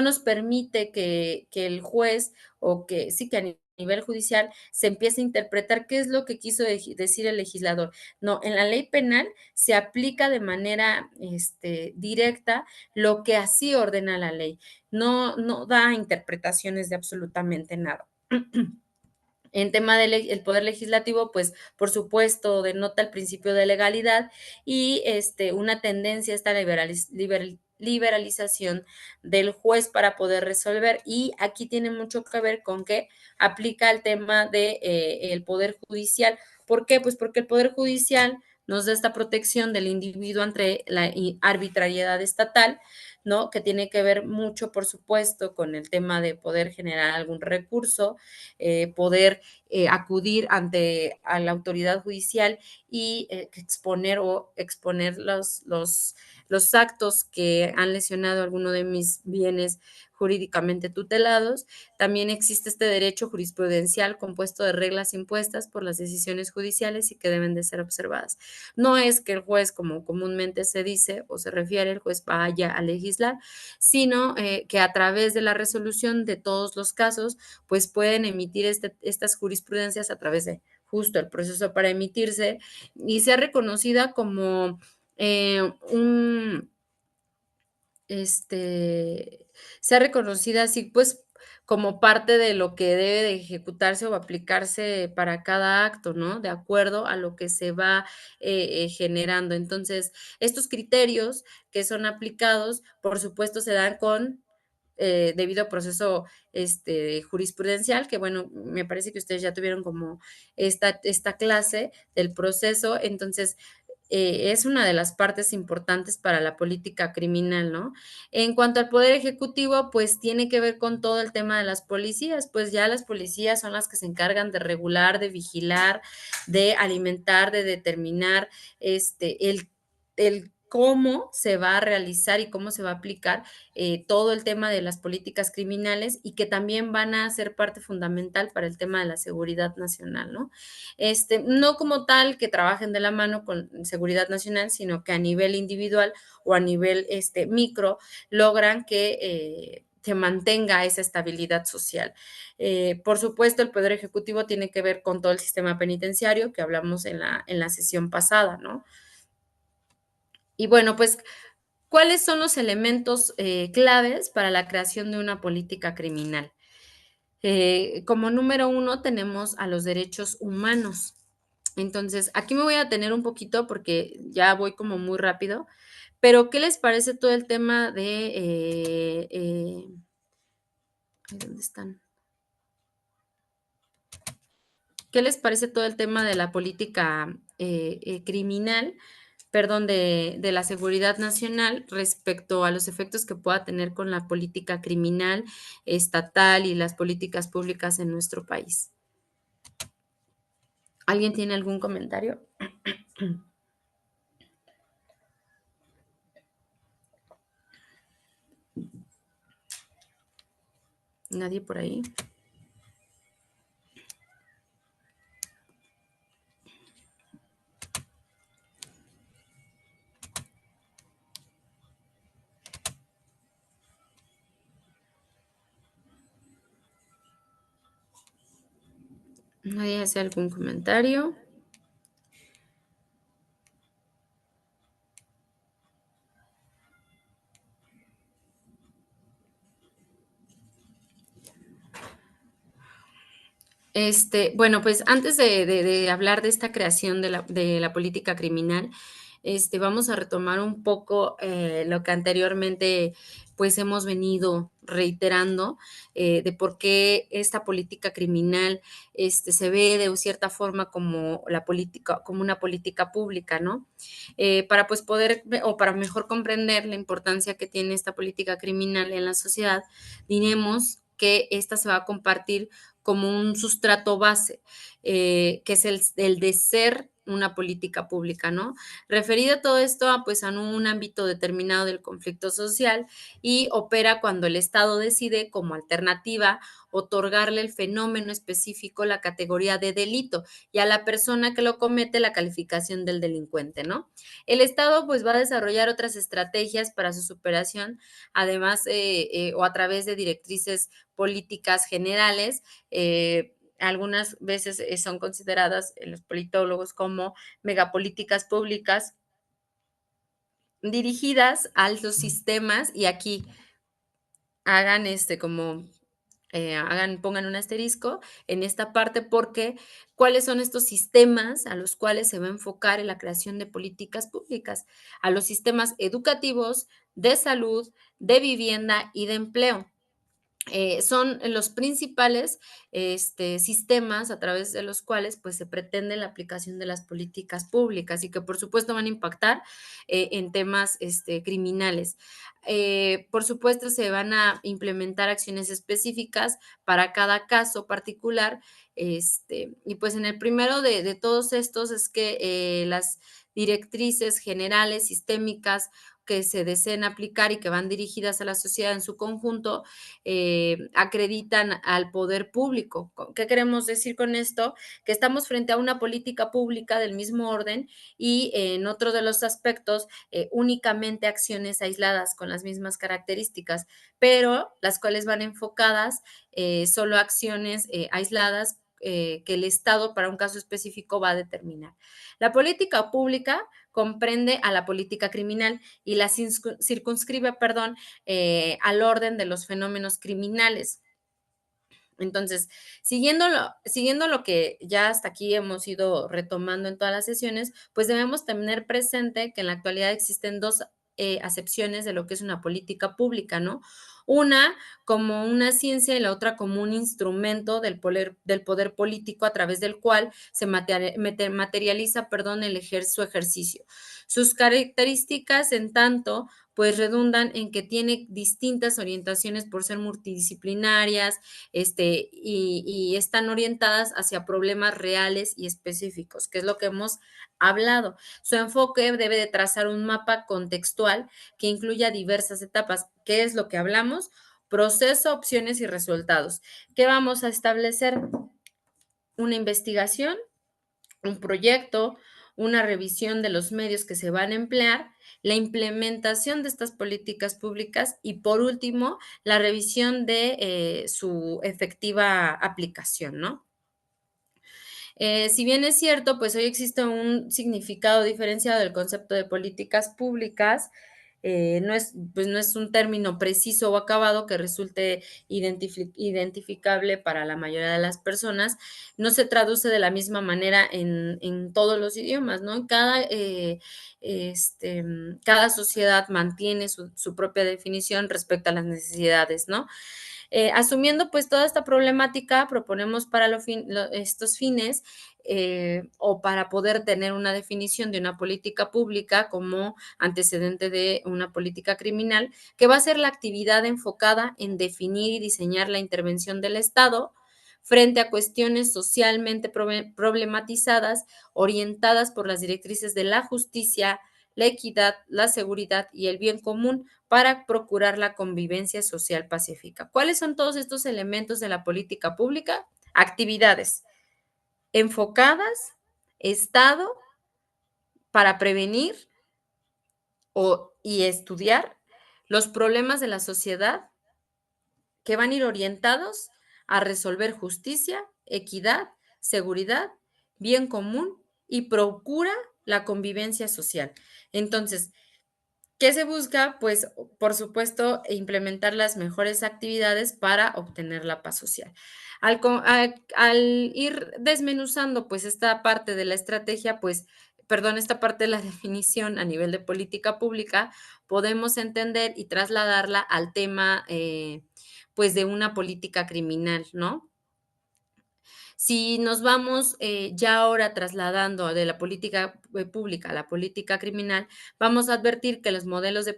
nos permite que el juez o que sí que a nivel judicial se empiece a interpretar qué es lo que quiso decir el legislador. No, en la ley penal se aplica de manera directa lo que así ordena la ley. No da interpretaciones de absolutamente nada. En tema del el poder legislativo, pues, por supuesto, denota el principio de legalidad y, una tendencia a esta liberalización del juez para poder resolver. Y aquí tiene mucho que ver con que aplica el tema de, el poder judicial. ¿Por qué? Pues, porque el poder judicial nos da esta protección del individuo ante la arbitrariedad estatal, ¿no? Que tiene que ver mucho, por supuesto, con el tema de poder generar algún recurso, poder acudir ante a la autoridad judicial y exponer los actos que han lesionado alguno de mis bienes jurídicamente tutelados. También existe este derecho jurisprudencial compuesto de reglas impuestas por las decisiones judiciales y que deben de ser observadas. No es que el juez, como comúnmente se dice o se refiere, el juez vaya a legislar, sino que a través de la resolución de todos los casos, pues pueden emitir estas jurisprudencias a través de justo el proceso para emitirse y sea reconocida como un, sea reconocida así, pues, como parte de lo que debe de ejecutarse o aplicarse para cada acto, ¿no? De acuerdo a lo que se va generando. Entonces, estos criterios que son aplicados, por supuesto, se dan con debido proceso jurisprudencial, que bueno, me parece que ustedes ya tuvieron como esta clase del proceso, entonces es una de las partes importantes para la política criminal, ¿no? En cuanto al poder ejecutivo, pues tiene que ver con todo el tema de las policías, pues ya las policías son las que se encargan de regular, de vigilar, de alimentar, de determinar el cómo se va a realizar y cómo se va a aplicar todo el tema de las políticas criminales y que también van a ser parte fundamental para el tema de la seguridad nacional, ¿no? No como tal que trabajen de la mano con seguridad nacional, sino que a nivel individual o a nivel micro logran que se mantenga esa estabilidad social. Por supuesto, el Poder Ejecutivo tiene que ver con todo el sistema penitenciario que hablamos en la sesión pasada, ¿no? Y bueno, pues, ¿cuáles son los elementos claves para la creación de una política criminal? Como número uno tenemos a los derechos humanos. Entonces, aquí me voy a detener un poquito porque ya voy como muy rápido, pero ¿qué les parece todo el tema de, ay, ¿dónde están? ¿Qué les parece todo el tema de la política criminal, perdón, de la seguridad nacional respecto a los efectos que pueda tener con la política criminal estatal y las políticas públicas en nuestro país? ¿Alguien tiene algún comentario? ¿Nadie por ahí? ¿Nadie hace algún comentario? Bueno, pues antes de hablar de esta creación de la política criminal, vamos a retomar un poco lo que anteriormente pues hemos venido reiterando de por qué esta política criminal se ve de cierta forma como la política, como una política pública, ¿no? Para pues poder o para mejor comprender la importancia que tiene esta política criminal en la sociedad, diremos que esta se va a compartir como un sustrato base, que es el de ser una política pública, ¿no? Referido a todo esto, pues, a un ámbito determinado del conflicto social y opera cuando el Estado decide, como alternativa, otorgarle el fenómeno específico la categoría de delito y a la persona que lo comete la calificación del delincuente, ¿no? El Estado, pues, va a desarrollar otras estrategias para su superación, además, o a través de directrices políticas generales, algunas veces son consideradas los politólogos como megapolíticas públicas dirigidas a los sistemas, y aquí hagan como pongan un asterisco en esta parte porque cuáles son estos sistemas a los cuales se va a enfocar en la creación de políticas públicas, a los sistemas educativos, de salud, de vivienda y de empleo. Son los principales sistemas a través de los cuales pues, se pretende la aplicación de las políticas públicas y que por supuesto van a impactar en temas criminales. Por supuesto, se van a implementar acciones específicas para cada caso particular. Y pues en el primero de todos estos es que las directrices generales, sistémicas, que se deseen aplicar y que van dirigidas a la sociedad en su conjunto, acreditan al poder público. ¿Qué queremos decir con esto? Que estamos frente a una política pública del mismo orden y en otro de los aspectos, únicamente acciones aisladas con las mismas características, pero las cuales van enfocadas solo a acciones aisladas que el Estado para un caso específico va a determinar. La política pública comprende a la política criminal y la circunscribe, perdón, al orden de los fenómenos criminales. Entonces, siguiendo lo que ya hasta aquí hemos ido retomando en todas las sesiones, pues debemos tener presente que en la actualidad existen dos acepciones de lo que es una política pública, ¿no? Una como una ciencia y la otra como un instrumento del poder político a través del cual se materializa, perdón, su ejercicio. Sus características, en tanto, pues redundan en que tiene distintas orientaciones por ser multidisciplinarias, y están orientadas hacia problemas reales y específicos, que es lo que hemos hablado. Su enfoque debe de trazar un mapa contextual que incluya diversas etapas. ¿Qué es lo que hablamos? Proceso, opciones y resultados. ¿Qué vamos a establecer? Una investigación, un proyecto, una revisión de los medios que se van a emplear, la implementación de estas políticas públicas y, por último, la revisión de su efectiva aplicación, ¿no? Si bien es cierto, pues hoy existe un significado diferenciado del concepto de políticas públicas, pues no es un término preciso o acabado que resulte identificable para la mayoría de las personas, no se traduce de la misma manera en todos los idiomas, ¿no? Cada sociedad mantiene su propia definición respecto a las necesidades, ¿no? Asumiendo pues toda esta problemática, proponemos para estos fines o para poder tener una definición de una política pública como antecedente de una política criminal, que va a ser la actividad enfocada en definir y diseñar la intervención del Estado frente a cuestiones socialmente problematizadas, orientadas por las directrices de la justicia, la equidad, la seguridad y el bien común para procurar la convivencia social pacífica. ¿Cuáles son todos estos elementos de la política pública? Actividades enfocadas, Estado, para prevenir y estudiar los problemas de la sociedad que van a ir orientados a resolver justicia, equidad, seguridad, bien común y procura la convivencia social. Entonces, ¿qué se busca? Pues, por supuesto, implementar las mejores actividades para obtener la paz social. Al ir desmenuzando, pues, esta parte de la estrategia, pues, perdón, esta parte de la definición a nivel de política pública, podemos entender y trasladarla al tema, pues, de una política criminal, ¿no? Si nos vamos ya ahora trasladando de la política pública a la política criminal, vamos a advertir que los modelos de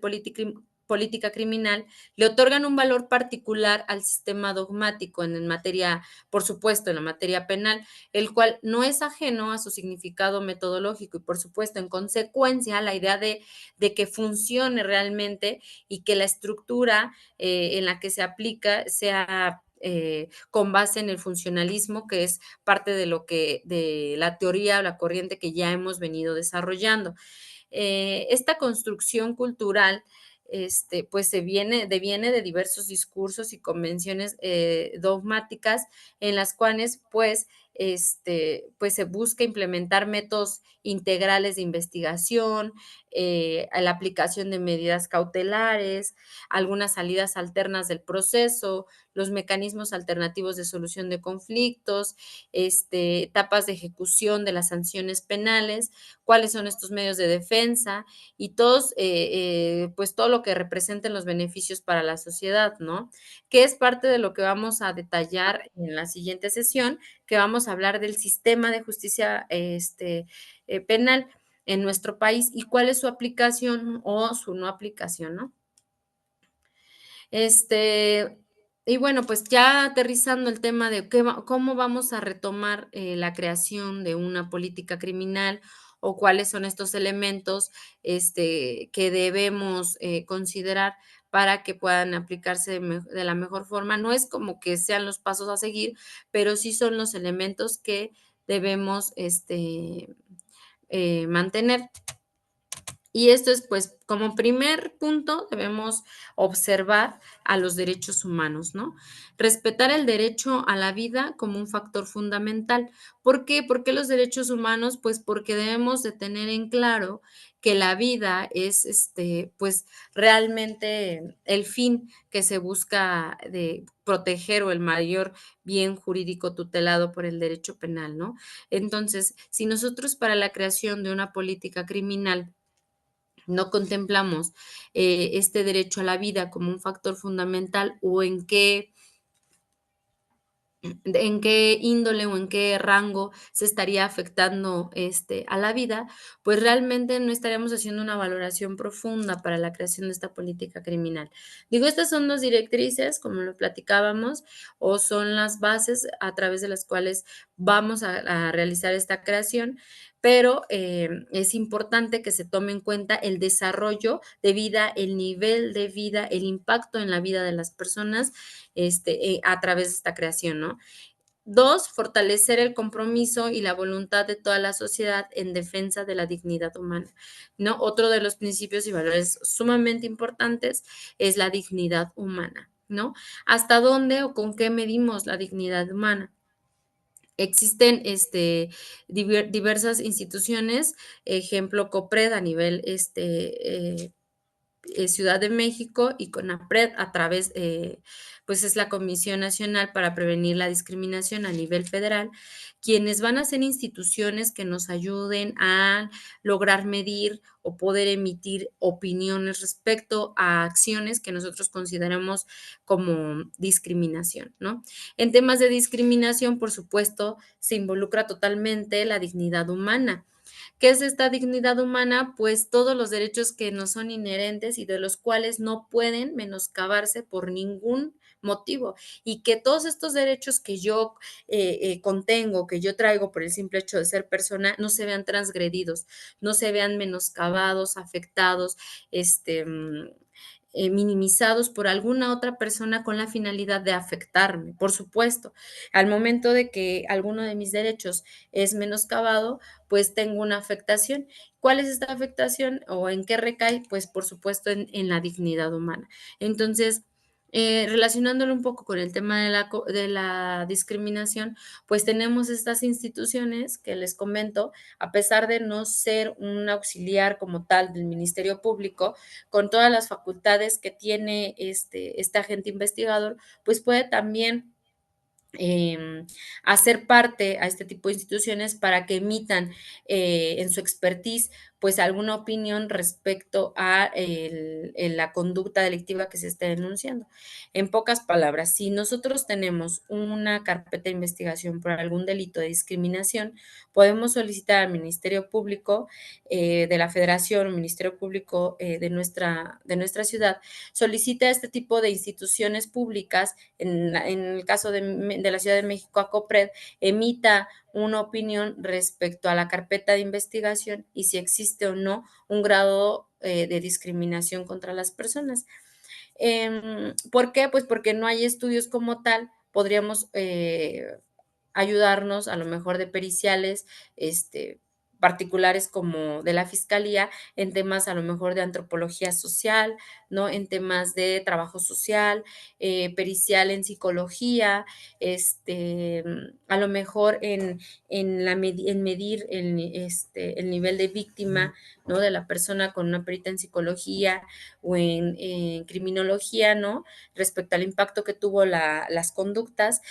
política criminal le otorgan un valor particular al sistema dogmático en materia, por supuesto, en la materia penal, el cual no es ajeno a su significado metodológico y, por supuesto, en consecuencia, la idea de que funcione realmente y que la estructura en la que se aplica sea con base en el funcionalismo, que es parte de lo que, de la teoría o la corriente que ya hemos venido desarrollando. Esta construcción cultural, pues deviene de diversos discursos y convenciones dogmáticas en las cuales, pues se busca implementar métodos integrales de investigación, a la aplicación de medidas cautelares, algunas salidas alternas del proceso, los mecanismos alternativos de solución de conflictos, etapas de ejecución de las sanciones penales, cuáles son estos medios de defensa y todos, pues todo lo que representen los beneficios para la sociedad, ¿no? Que es parte de lo que vamos a detallar en la siguiente sesión, que vamos a hablar del sistema de justicia penal en nuestro país y cuál es su aplicación o su no aplicación, ¿no? Este, y bueno, pues ya aterrizando el tema de cómo vamos a retomar la creación de una política criminal o cuáles son estos elementos que debemos considerar para que puedan aplicarse de la mejor forma. No es como que sean los pasos a seguir, pero sí son los elementos que debemos mantener. Y esto es, pues, como primer punto, debemos observar a los derechos humanos, ¿no? Respetar el derecho a la vida como un factor fundamental. ¿Por qué? ¿Por qué los derechos humanos? Pues porque debemos de tener en claro que la vida es, pues, realmente el fin que se busca de proteger o el mayor bien jurídico tutelado por el derecho penal, ¿no? Entonces, si nosotros para la creación de una política criminal no contemplamos este derecho a la vida como un factor fundamental o en qué índole o en qué rango se estaría afectando a la vida, pues realmente no estaríamos haciendo una valoración profunda para la creación de esta política criminal. Digo, estas son las directrices, como lo platicábamos, o son las bases a través de las cuales vamos a realizar esta creación, pero es importante que se tome en cuenta el desarrollo de vida, el nivel de vida, el impacto en la vida de las personas a través de esta creación, ¿no? Dos, fortalecer el compromiso y la voluntad de toda la sociedad en defensa de la dignidad humana, ¿no? Otro de los principios y valores sumamente importantes es la dignidad humana, ¿no? ¿Hasta dónde o con qué medimos la dignidad humana? Existen diversas instituciones, ejemplo, COPRED a nivel Ciudad de México y CONAPRED a través, pues es la Comisión Nacional para Prevenir la Discriminación a nivel federal, quienes van a ser instituciones que nos ayuden a lograr medir o poder emitir opiniones respecto a acciones que nosotros consideramos como discriminación, ¿no? En temas de discriminación, por supuesto, se involucra totalmente la dignidad humana. ¿Qué es esta dignidad humana? Pues todos los derechos que nos son inherentes y de los cuales no pueden menoscabarse por ningún motivo y que todos estos derechos que yo contengo, que yo traigo por el simple hecho de ser persona, no se vean transgredidos, no se vean menoscabados, afectados, minimizados por alguna otra persona con la finalidad de afectarme. Por supuesto, al momento de que alguno de mis derechos es menoscabado, pues tengo una afectación. ¿Cuál es esta afectación o en qué recae? Pues por supuesto en la dignidad humana. Entonces, relacionándolo un poco con el tema de la discriminación, pues tenemos estas instituciones que les comento, a pesar de no ser un auxiliar como tal del Ministerio Público, con todas las facultades que tiene este agente investigador, pues puede también hacer parte a este tipo de instituciones para que emitan en su expertise pues alguna opinión respecto a la conducta delictiva que se esté denunciando. En pocas palabras, si nosotros tenemos una carpeta de investigación por algún delito de discriminación, podemos solicitar al Ministerio Público de la Federación o Ministerio Público de nuestra ciudad, solicita este tipo de instituciones públicas, en el caso de la Ciudad de México, a COPRED, emita una opinión respecto a la carpeta de investigación y si existe o no un grado de discriminación contra las personas. ¿Por qué? Pues porque no hay estudios como tal, podríamos ayudarnos a lo mejor de periciales, particulares como de la fiscalía, en temas a lo mejor de antropología social, ¿no? En temas de trabajo social, pericial en psicología, a lo mejor en medir el nivel de víctima, ¿no? De la persona con una perita en psicología o en criminología, ¿no? Respecto al impacto que tuvo las conductas,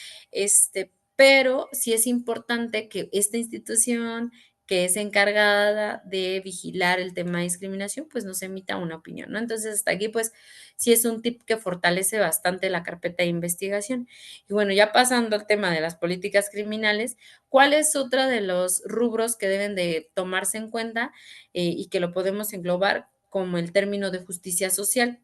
pero sí es importante que esta institución que es encargada de vigilar el tema de discriminación, pues nos emita una opinión, ¿no? Entonces, hasta aquí, pues, sí es un tip que fortalece bastante la carpeta de investigación. Y bueno, ya pasando al tema de las políticas criminales, ¿cuál es otra de los rubros que deben de tomarse en cuenta y que lo podemos englobar como el término de justicia social?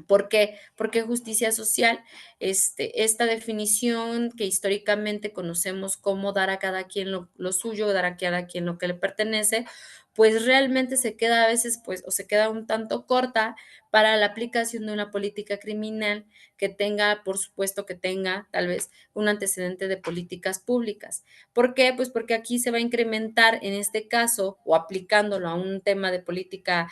¿Por qué? Porque justicia social, esta definición que históricamente conocemos como dar a cada quien lo suyo, dar a cada quien lo que le pertenece, pues realmente se queda a veces, pues, o se queda un tanto corta para la aplicación de una política criminal que tenga, por supuesto, que tenga tal vez un antecedente de políticas públicas. ¿Por qué? Pues porque aquí se va a incrementar, en este caso, o aplicándolo a un tema de política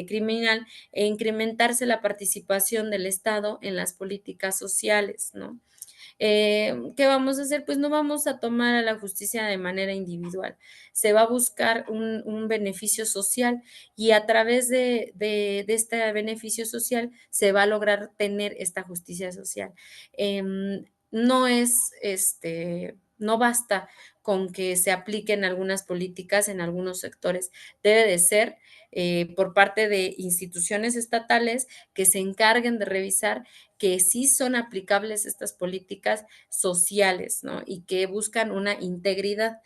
criminal, e incrementarse la participación del Estado en las políticas sociales, ¿no? ¿Qué vamos a hacer? Pues no vamos a tomar a la justicia de manera individual. Se va a buscar un beneficio social y a través de este beneficio social se va a lograr tener esta justicia social. No es, no basta con que se apliquen algunas políticas en algunos sectores. Debe de ser por parte de instituciones estatales que se encarguen de revisar que sí son aplicables estas políticas sociales, ¿no? Y que buscan una integridad.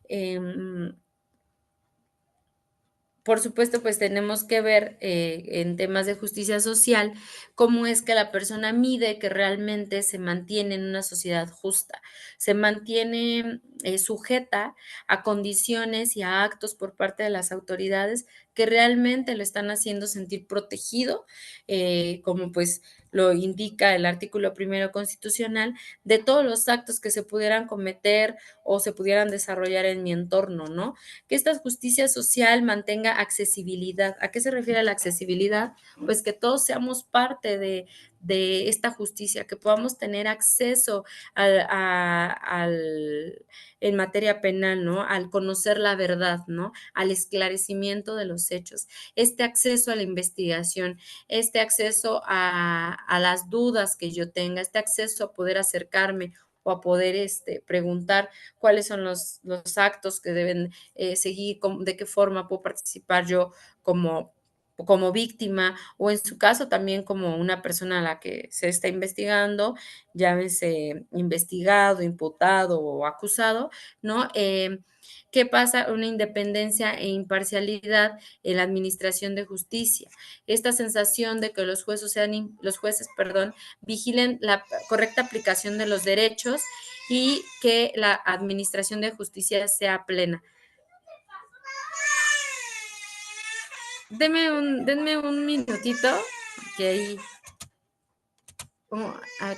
Em, por supuesto, pues tenemos que ver en temas de justicia social cómo es que la persona mide que realmente se mantiene en una sociedad justa, se mantiene sujeta a condiciones y a actos por parte de las autoridades que realmente lo están haciendo sentir protegido, como pues lo indica el artículo primero constitucional, de todos los actos que se pudieran cometer o se pudieran desarrollar en mi entorno, ¿no? Que esta justicia social mantenga accesibilidad. ¿A qué se refiere la accesibilidad? Pues que todos seamos parte de esta justicia, que podamos tener acceso en materia penal, ¿no? Al conocer la verdad, ¿no? Al esclarecimiento de los hechos, este acceso a la investigación, este acceso a las dudas que yo tenga, este acceso a poder acercarme o a poder preguntar cuáles son los actos que deben seguir, de qué forma puedo participar yo como, como víctima o en su caso también como una persona a la que se está investigando, llámese investigado, imputado o acusado, ¿no? ¿Qué pasa? Una independencia e imparcialidad en la administración de justicia. Esta sensación de que los jueces, perdón, vigilen la correcta aplicación de los derechos y que la administración de justicia sea plena. Denme un minutito, que ahí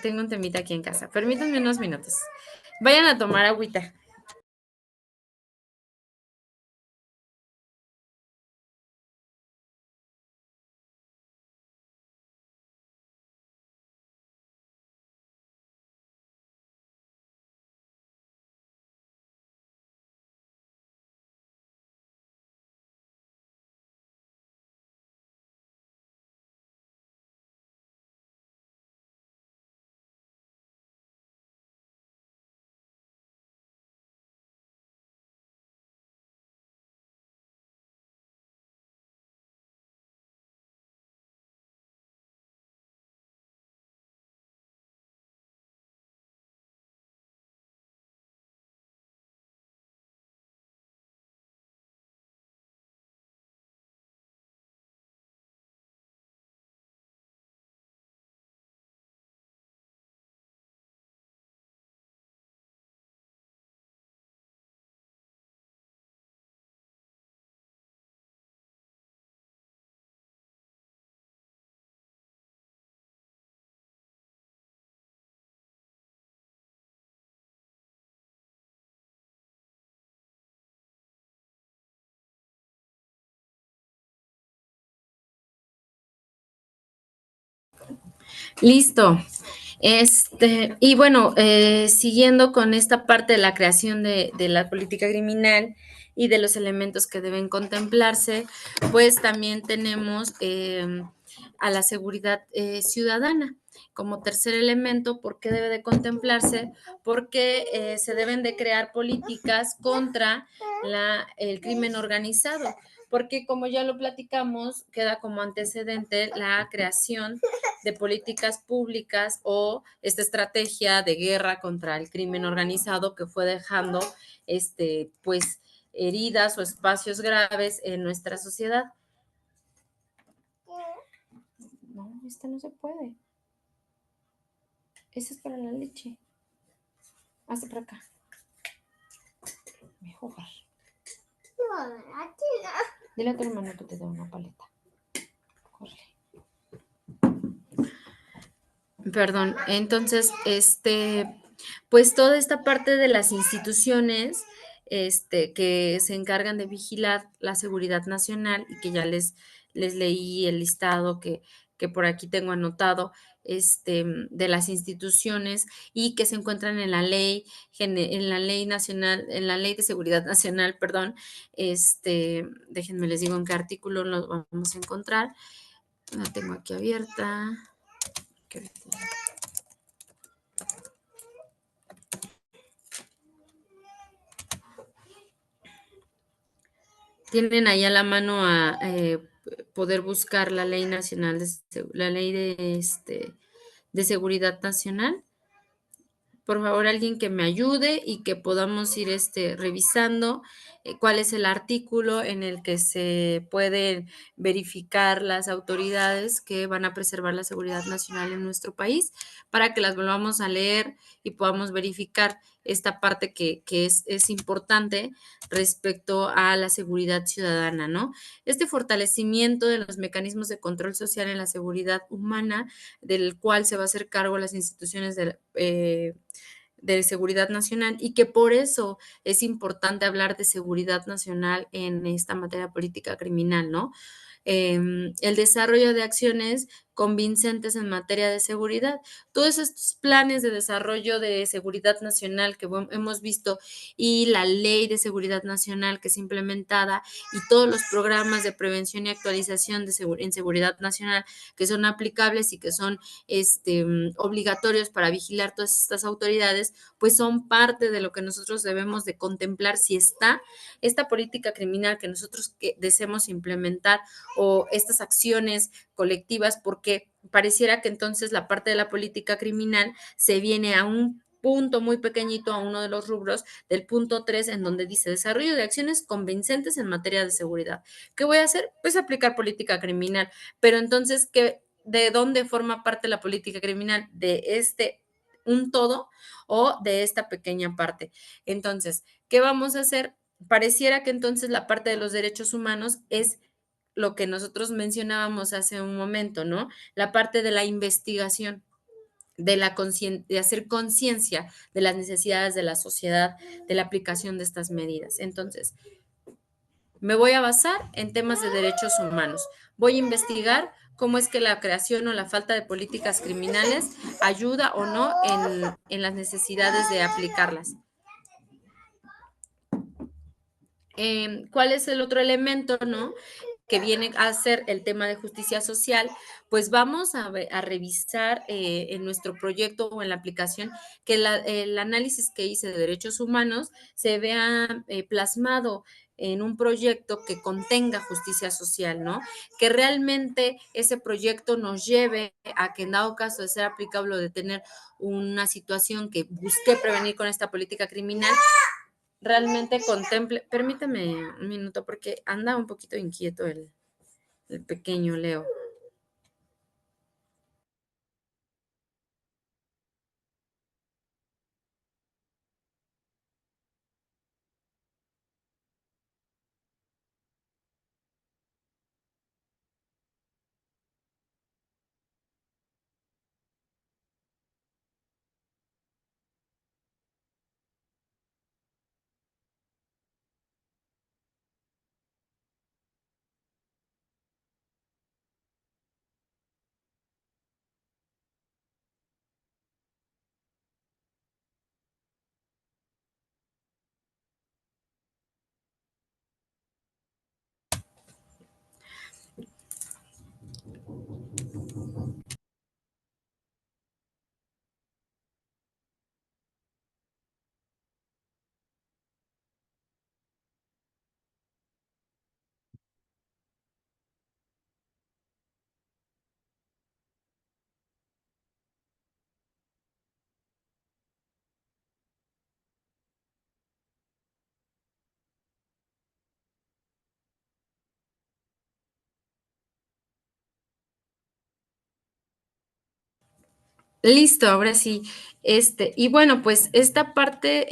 tengo un temita aquí en casa. Permítanme unos minutos. Vayan a tomar agüita. Listo. Y bueno, siguiendo con esta parte de la creación de la política criminal y de los elementos que deben contemplarse, pues también tenemos a la seguridad ciudadana como tercer elemento. ¿Por qué debe de contemplarse? Porque se deben de crear políticas contra el crimen organizado, porque como ya lo platicamos, queda como antecedente la creación de políticas públicas o esta estrategia de guerra contra el crimen organizado que fue dejando pues heridas o espacios graves en nuestra sociedad. No, esta no se puede. Esa es para la leche. Hazte para acá. Voy a jugar. Dile a tu hermano que te dé una paleta. Corre. Perdón, entonces, pues toda esta parte de las instituciones, que se encargan de vigilar la seguridad nacional y que ya les leí el listado que por aquí tengo anotado, de las instituciones y que se encuentran en la ley, en la ley nacional, en la ley de seguridad nacional, perdón, déjenme les digo en qué artículo lo vamos a encontrar. La tengo aquí abierta. Tienen ahí a la mano a poder buscar la ley nacional, la ley de seguridad nacional. Por favor, alguien que me ayude y que podamos ir revisando cuál es el artículo en el que se pueden verificar las autoridades que van a preservar la seguridad nacional en nuestro país, para que las volvamos a leer y podamos verificar esta parte que es importante respecto a la seguridad ciudadana, ¿no? Este fortalecimiento de los mecanismos de control social en la seguridad humana, del cual se va a hacer cargo las instituciones de seguridad nacional, y que por eso es importante hablar de seguridad nacional en esta materia política criminal, ¿no? El desarrollo de acciones convincentes en materia de seguridad. Todos estos planes de desarrollo de seguridad nacional que hemos visto y la ley de seguridad nacional que es implementada y todos los programas de prevención y actualización en seguridad nacional que son aplicables y que son obligatorios para vigilar todas estas autoridades, pues son parte de lo que nosotros debemos de contemplar si está esta política criminal que nosotros deseemos implementar o estas acciones colectivas, porque pareciera que entonces la parte de la política criminal se viene a un punto muy pequeñito, a uno de los rubros del punto 3, en donde dice desarrollo de acciones convincentes en materia de seguridad. ¿Qué voy a hacer? Pues aplicar política criminal. Pero entonces, ¿de dónde forma parte la política criminal? ¿De un todo o de esta pequeña parte? Entonces, ¿qué vamos a hacer? Pareciera que entonces la parte de los derechos humanos es lo que nosotros mencionábamos hace un momento, ¿no? La parte de la investigación, de hacer conciencia de las necesidades de la sociedad, de la aplicación de estas medidas. Entonces, me voy a basar en temas de derechos humanos. Voy a investigar cómo es que la creación o la falta de políticas criminales ayuda o no en las necesidades de aplicarlas. ¿Cuál es el otro elemento, no? Que viene a ser el tema de justicia social, pues vamos a revisar en nuestro proyecto o en la aplicación que el análisis que hice de derechos humanos se vea plasmado en un proyecto que contenga justicia social, ¿no? Que realmente ese proyecto nos lleve a que en dado caso de ser aplicable o de tener una situación que busque prevenir con esta política criminal, realmente contemple. Permítame un minuto porque anda un poquito inquieto el pequeño Leo. Listo, ahora sí. Y bueno, pues esta parte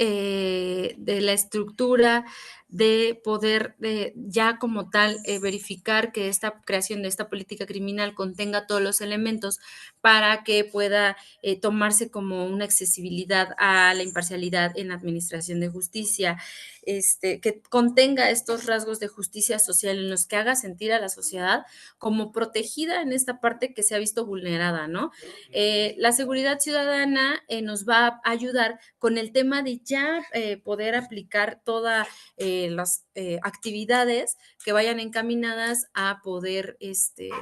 de la estructura, de poder ya como tal verificar que esta creación de esta política criminal contenga todos los elementos para que pueda tomarse como una accesibilidad a la imparcialidad en la administración de justicia, que contenga estos rasgos de justicia social en los que haga sentir a la sociedad como protegida en esta parte que se ha visto vulnerada, ¿no? La seguridad ciudadana nos va a ayudar con el tema de ya poder aplicar todas las actividades que vayan encaminadas a poder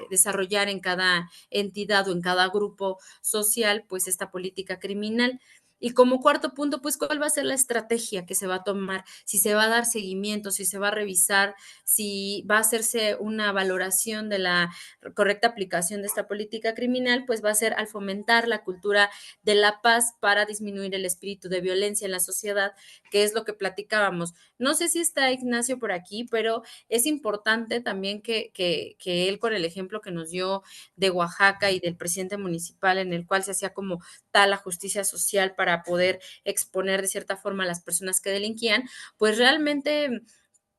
desarrollar en cada entidad o en cada grupo social, pues esta política criminal. Y como cuarto punto, pues, ¿cuál va a ser la estrategia que se va a tomar? Si se va a dar seguimiento, si se va a revisar, si va a hacerse una valoración de la correcta aplicación de esta política criminal, pues va a ser al fomentar la cultura de la paz para disminuir el espíritu de violencia en la sociedad, que es lo que platicábamos. No sé si está Ignacio por aquí, pero es importante también que él, con el ejemplo que nos dio de Oaxaca y del presidente municipal, en el cual se hacía como tal la justicia social para poder exponer de cierta forma a las personas que delinquían, pues realmente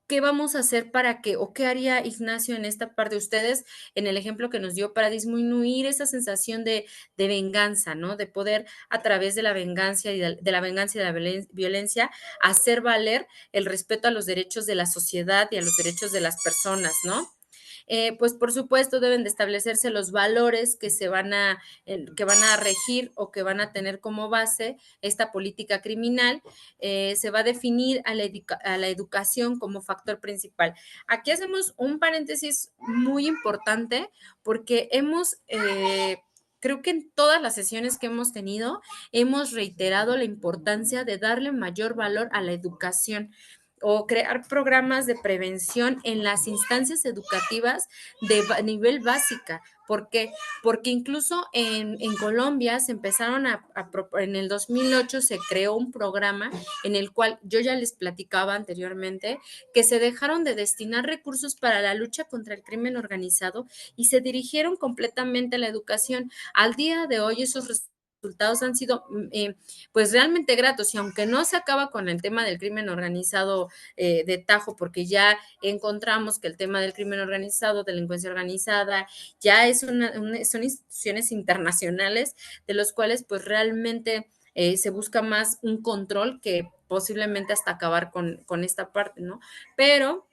¿qué vamos a hacer para que, o qué haría Ignacio en esta parte? Ustedes, en el ejemplo que nos dio, para disminuir esa sensación de venganza, ¿no? De poder, a través de la venganza y de la venganza y de la violencia, hacer valer el respeto a los derechos de la sociedad y a los derechos de las personas, ¿no? Pues por supuesto deben de establecerse los valores que van a regir o que van a tener como base esta política criminal. Se va a definir a la educación como factor principal. Aquí hacemos un paréntesis muy importante porque creo que en todas las sesiones que hemos tenido, hemos reiterado la importancia de darle mayor valor a la educación o crear programas de prevención en las instancias educativas de nivel básica. ¿Por qué? Porque incluso en Colombia se empezaron en el 2008 se creó un programa en el cual yo ya les platicaba anteriormente que se dejaron de destinar recursos para la lucha contra el crimen organizado y se dirigieron completamente a la educación. Al día de hoy esos resultados han sido pues realmente gratos y aunque no se acaba con el tema del crimen organizado de tajo, porque ya encontramos que el tema del crimen organizado, delincuencia organizada, ya son instituciones internacionales de los cuales pues realmente se busca más un control que posiblemente hasta acabar con esta parte, ¿no? Pero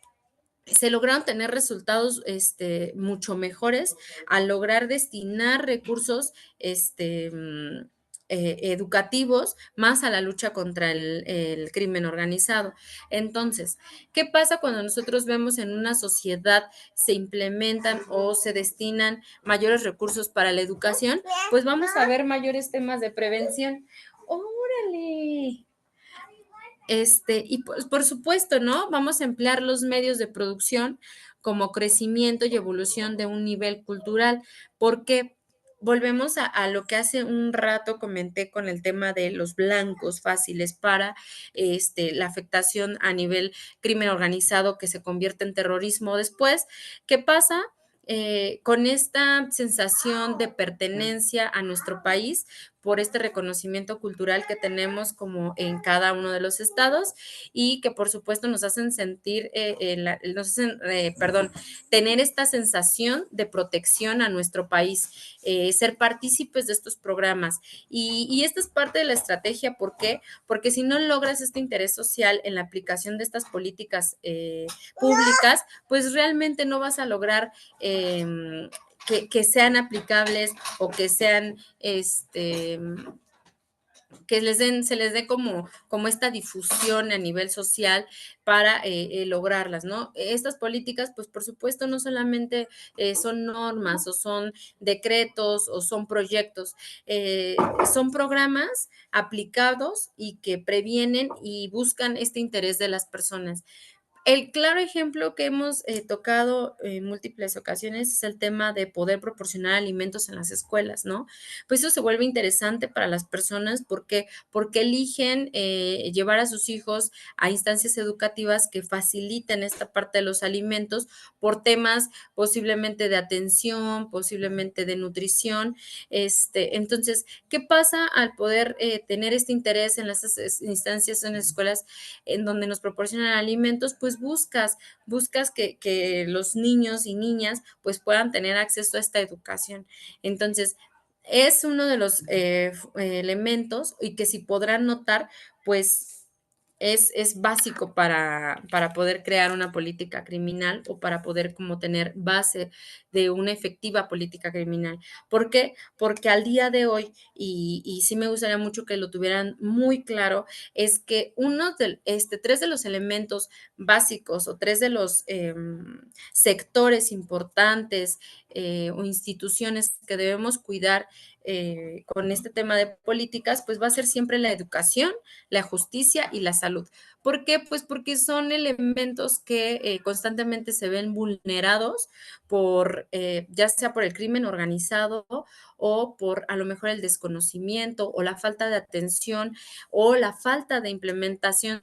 se lograron tener resultados mucho mejores al lograr destinar recursos educativos más a la lucha contra el crimen organizado. Entonces, ¿qué pasa cuando nosotros vemos en una sociedad se implementan o se destinan mayores recursos para la educación? Pues vamos a ver mayores temas de prevención. ¡Órale! Y pues, por supuesto, ¿no? Vamos a emplear los medios de producción como crecimiento y evolución de un nivel cultural, porque volvemos a lo que hace un rato comenté con el tema de los blancos fáciles para la afectación a nivel crimen organizado que se convierte en terrorismo después. ¿Qué pasa? Con esta sensación de pertenencia a nuestro país por este reconocimiento cultural que tenemos como en cada uno de los estados y que por supuesto nos hacen sentir, tener esta sensación de protección a nuestro país, ser partícipes de estos programas. Y esta es parte de la estrategia, ¿por qué? Porque si no logras este interés social en la aplicación de estas políticas públicas, pues realmente no vas a lograr que sean aplicables o que sean se les dé como esta difusión a nivel social para lograrlas, ¿no? Estas políticas, pues por supuesto, no solamente son normas o son decretos o son proyectos, son programas aplicados y que previenen y buscan este interés de las personas. El claro ejemplo que hemos tocado en múltiples ocasiones es el tema de poder proporcionar alimentos en las escuelas, ¿no? Pues eso se vuelve interesante para las personas porque eligen llevar a sus hijos a instancias educativas que faciliten esta parte de los alimentos por temas posiblemente de atención, posiblemente de nutrición. Entonces, ¿qué pasa al poder tener este interés en las instancias en las escuelas en donde nos proporcionan alimentos? Pues buscas que los niños y niñas pues puedan tener acceso a esta educación. Entonces, es uno de los elementos y que si podrán notar, pues es básico para poder crear una política criminal o para poder como tener base de una efectiva política criminal. ¿Por qué? Porque al día de hoy, y sí me gustaría mucho que lo tuvieran muy claro, es que tres de los elementos básicos o tres de los sectores importantes o instituciones que debemos cuidar con este tema de políticas, pues va a ser siempre la educación, la justicia y la salud. ¿Por qué? Pues porque son elementos que constantemente se ven vulnerados ya sea por el crimen organizado o por a lo mejor el desconocimiento o la falta de atención o la falta de implementación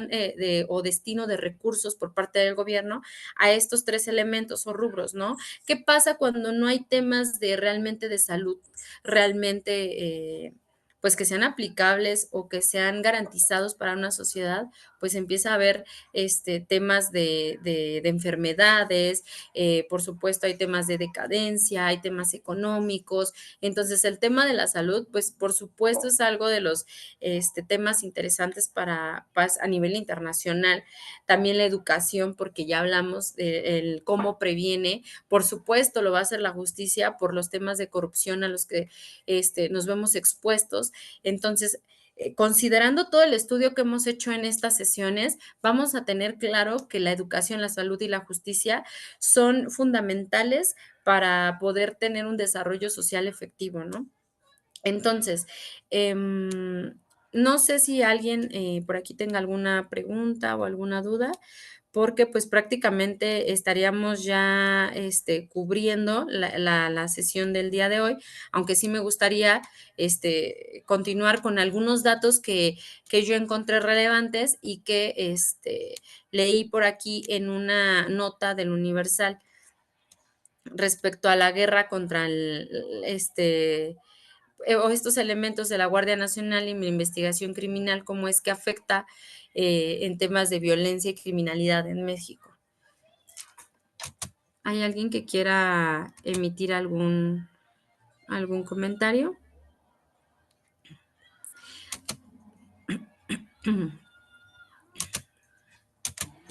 o destino de recursos por parte del gobierno a estos tres elementos o rubros, ¿no? ¿Qué pasa cuando no hay temas de realmente de salud, realmente pues que sean aplicables o que sean garantizados para una sociedad? Pues empieza a haber temas de enfermedades, por supuesto hay temas de decadencia, hay temas económicos. Entonces el tema de la salud, pues por supuesto es algo de los temas interesantes para paz a nivel internacional. También la educación, porque ya hablamos de cómo previene, por supuesto lo va a hacer la justicia por los temas de corrupción a los que nos vemos expuestos. Entonces, considerando todo el estudio que hemos hecho en estas sesiones, vamos a tener claro que la educación, la salud y la justicia son fundamentales para poder tener un desarrollo social efectivo, ¿no? Entonces, no sé si alguien por aquí tenga alguna pregunta o alguna duda, porque pues prácticamente estaríamos ya cubriendo la sesión del día de hoy, aunque sí me gustaría continuar con algunos datos que yo encontré relevantes y que leí por aquí en una nota del Universal respecto a la guerra contra o estos elementos de la Guardia Nacional y la investigación criminal, cómo es que afecta en temas de violencia y criminalidad en México. ¿Hay alguien que quiera emitir algún comentario?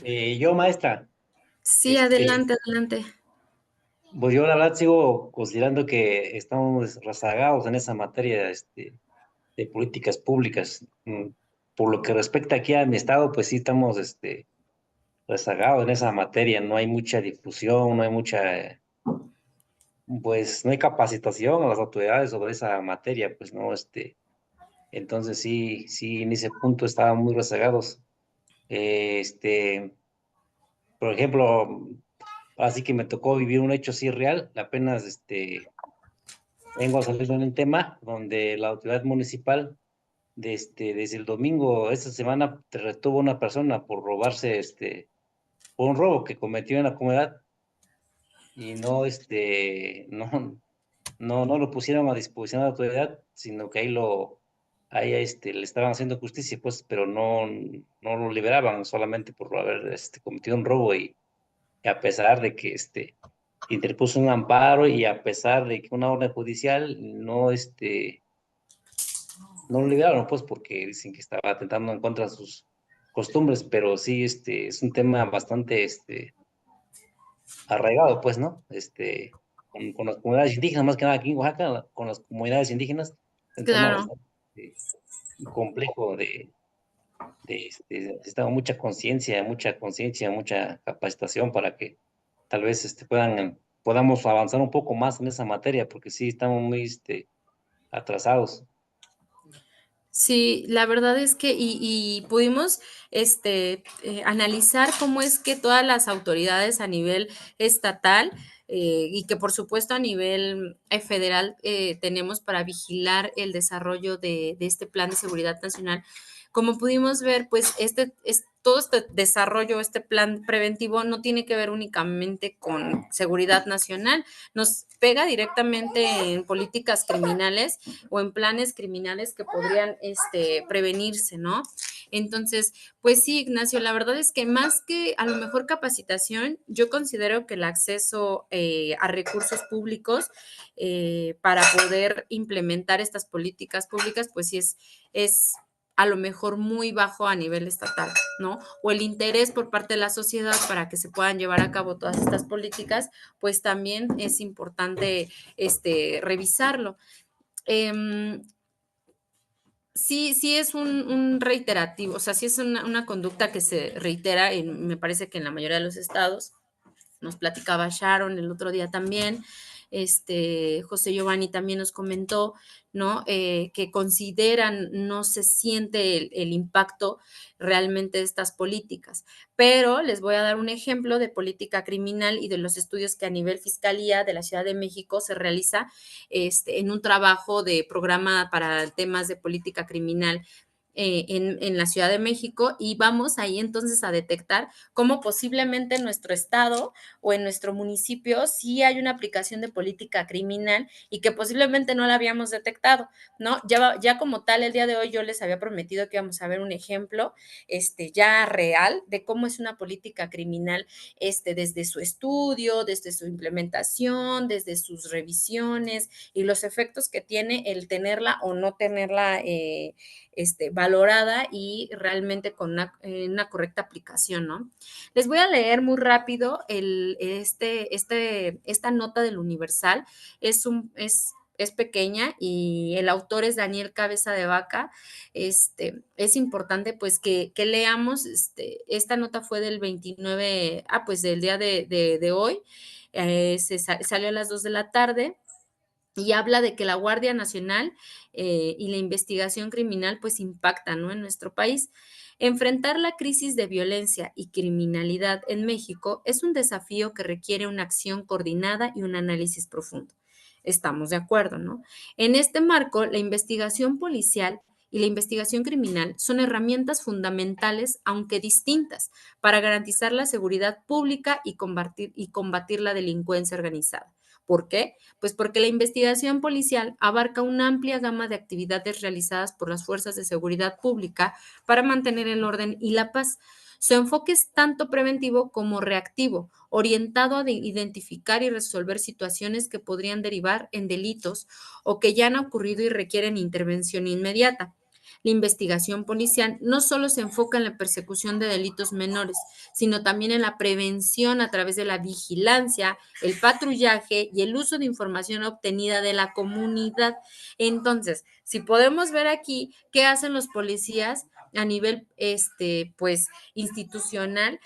Yo, maestra, Sí, este, adelante, adelante. pues yo la verdad sigo considerando que estamos rezagados en esa materia, de políticas públicas. Por lo que respecta aquí a mi estado, pues sí estamos, rezagados en esa materia. No hay mucha difusión, no hay mucha, pues no hay capacitación a las autoridades sobre esa materia, pues no, entonces sí, sí, en ese punto estaban muy rezagados. Eh, Este, por ejemplo, así que me tocó vivir un hecho así real. Apenas vengo a salir en el tema donde la autoridad municipal desde el domingo esta semana retuvo a una persona por robarse por un robo que cometió en la comunidad y no no lo pusieron a disposición de la autoridad, sino que ahí le estaban haciendo justicia, pues, pero no lo liberaban solamente por haber cometido un robo y a pesar de que interpuso un amparo y a pesar de que una orden judicial no lo liberaron, pues porque dicen que estaba atentando en contra de sus costumbres, pero sí, es un tema bastante, arraigado, pues, ¿no? Con las comunidades indígenas, más que nada aquí en Oaxaca, con las comunidades indígenas, es un tema Claro. bastante complejo necesitamos mucha conciencia, mucha capacitación para que tal vez podamos avanzar un poco más en esa materia, porque sí estamos muy atrasados. Sí, la verdad es que y pudimos, analizar cómo es que todas las autoridades a nivel estatal, y que por supuesto a nivel, federal, tenemos para vigilar el desarrollo de este Plan de Seguridad Nacional. Como pudimos ver, pues, todo este desarrollo, este plan preventivo no tiene que ver únicamente con seguridad nacional, nos pega directamente en políticas criminales o en planes criminales que podrían prevenirse, ¿no? Entonces, pues sí, Ignacio, la verdad es que más que a lo mejor capacitación, yo considero que el acceso a recursos públicos para poder implementar estas políticas públicas, pues sí es a lo mejor muy bajo a nivel estatal, ¿no? O el interés por parte de la sociedad para que se puedan llevar a cabo todas estas políticas, pues también es importante revisarlo. Eh, sí es un reiterativo, o sea, sí es una conducta que se reitera, me parece que en la mayoría de los estados, nos platicaba Sharon el otro día también, José Giovanni también nos comentó, ¿no? Que consideran, no se siente el impacto realmente de estas políticas. Pero les voy a dar un ejemplo de política criminal y de los estudios que a nivel Fiscalía de la Ciudad de México se realiza en un trabajo de programa para temas de política criminal en la Ciudad de México y vamos ahí entonces a detectar cómo posiblemente en nuestro estado o en nuestro municipio sí hay una aplicación de política criminal y que posiblemente no la habíamos detectado, ¿no? Ya como tal, el día de hoy yo les había prometido que íbamos a ver un ejemplo ya real de cómo es una política criminal desde su estudio, desde su implementación, desde sus revisiones y los efectos que tiene el tenerla o no tenerla valorada y realmente con una correcta aplicación, ¿no? Les voy a leer muy rápido esta nota del Universal. Es pequeña y el autor es Daniel Cabeza de Vaca. Es importante pues que leamos, esta nota fue del 29, pues del día de hoy, salió a las 2 de la tarde y habla de que la Guardia Nacional y la investigación criminal pues impactan, ¿no? En nuestro país. Enfrentar la crisis de violencia y criminalidad en México es un desafío que requiere una acción coordinada y un análisis profundo. Estamos de acuerdo, ¿no? En este marco, la investigación policial y la investigación criminal son herramientas fundamentales, aunque distintas, para garantizar la seguridad pública y combatir la delincuencia organizada. ¿Por qué? Pues porque la investigación policial abarca una amplia gama de actividades realizadas por las fuerzas de seguridad pública para mantener el orden y la paz. Su enfoque es tanto preventivo como reactivo, orientado a identificar y resolver situaciones que podrían derivar en delitos o que ya han ocurrido y requieren intervención inmediata. La investigación policial no solo se enfoca en la persecución de delitos menores, sino también en la prevención a través de la vigilancia, el patrullaje y el uso de información obtenida de la comunidad. Entonces, si podemos ver aquí qué hacen los policías a nivel pues institucional,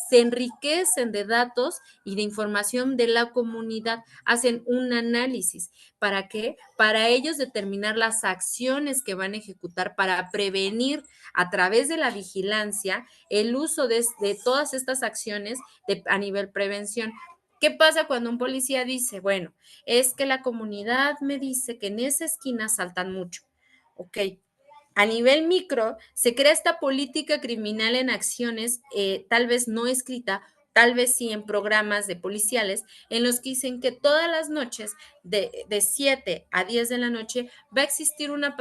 se enriquecen de datos y de información de la comunidad, hacen un análisis. ¿Para qué? Para ellos determinar las acciones que van a ejecutar para prevenir a través de la vigilancia el uso de todas estas acciones a nivel prevención. ¿Qué pasa cuando un policía dice, bueno, es que la comunidad me dice que en esa esquina saltan mucho? Ok, a nivel micro, se crea esta política criminal en acciones, tal vez no escrita, tal vez sí en programas de policiales, en los que dicen que todas las noches, de 7 a 10 de la noche, va a existir una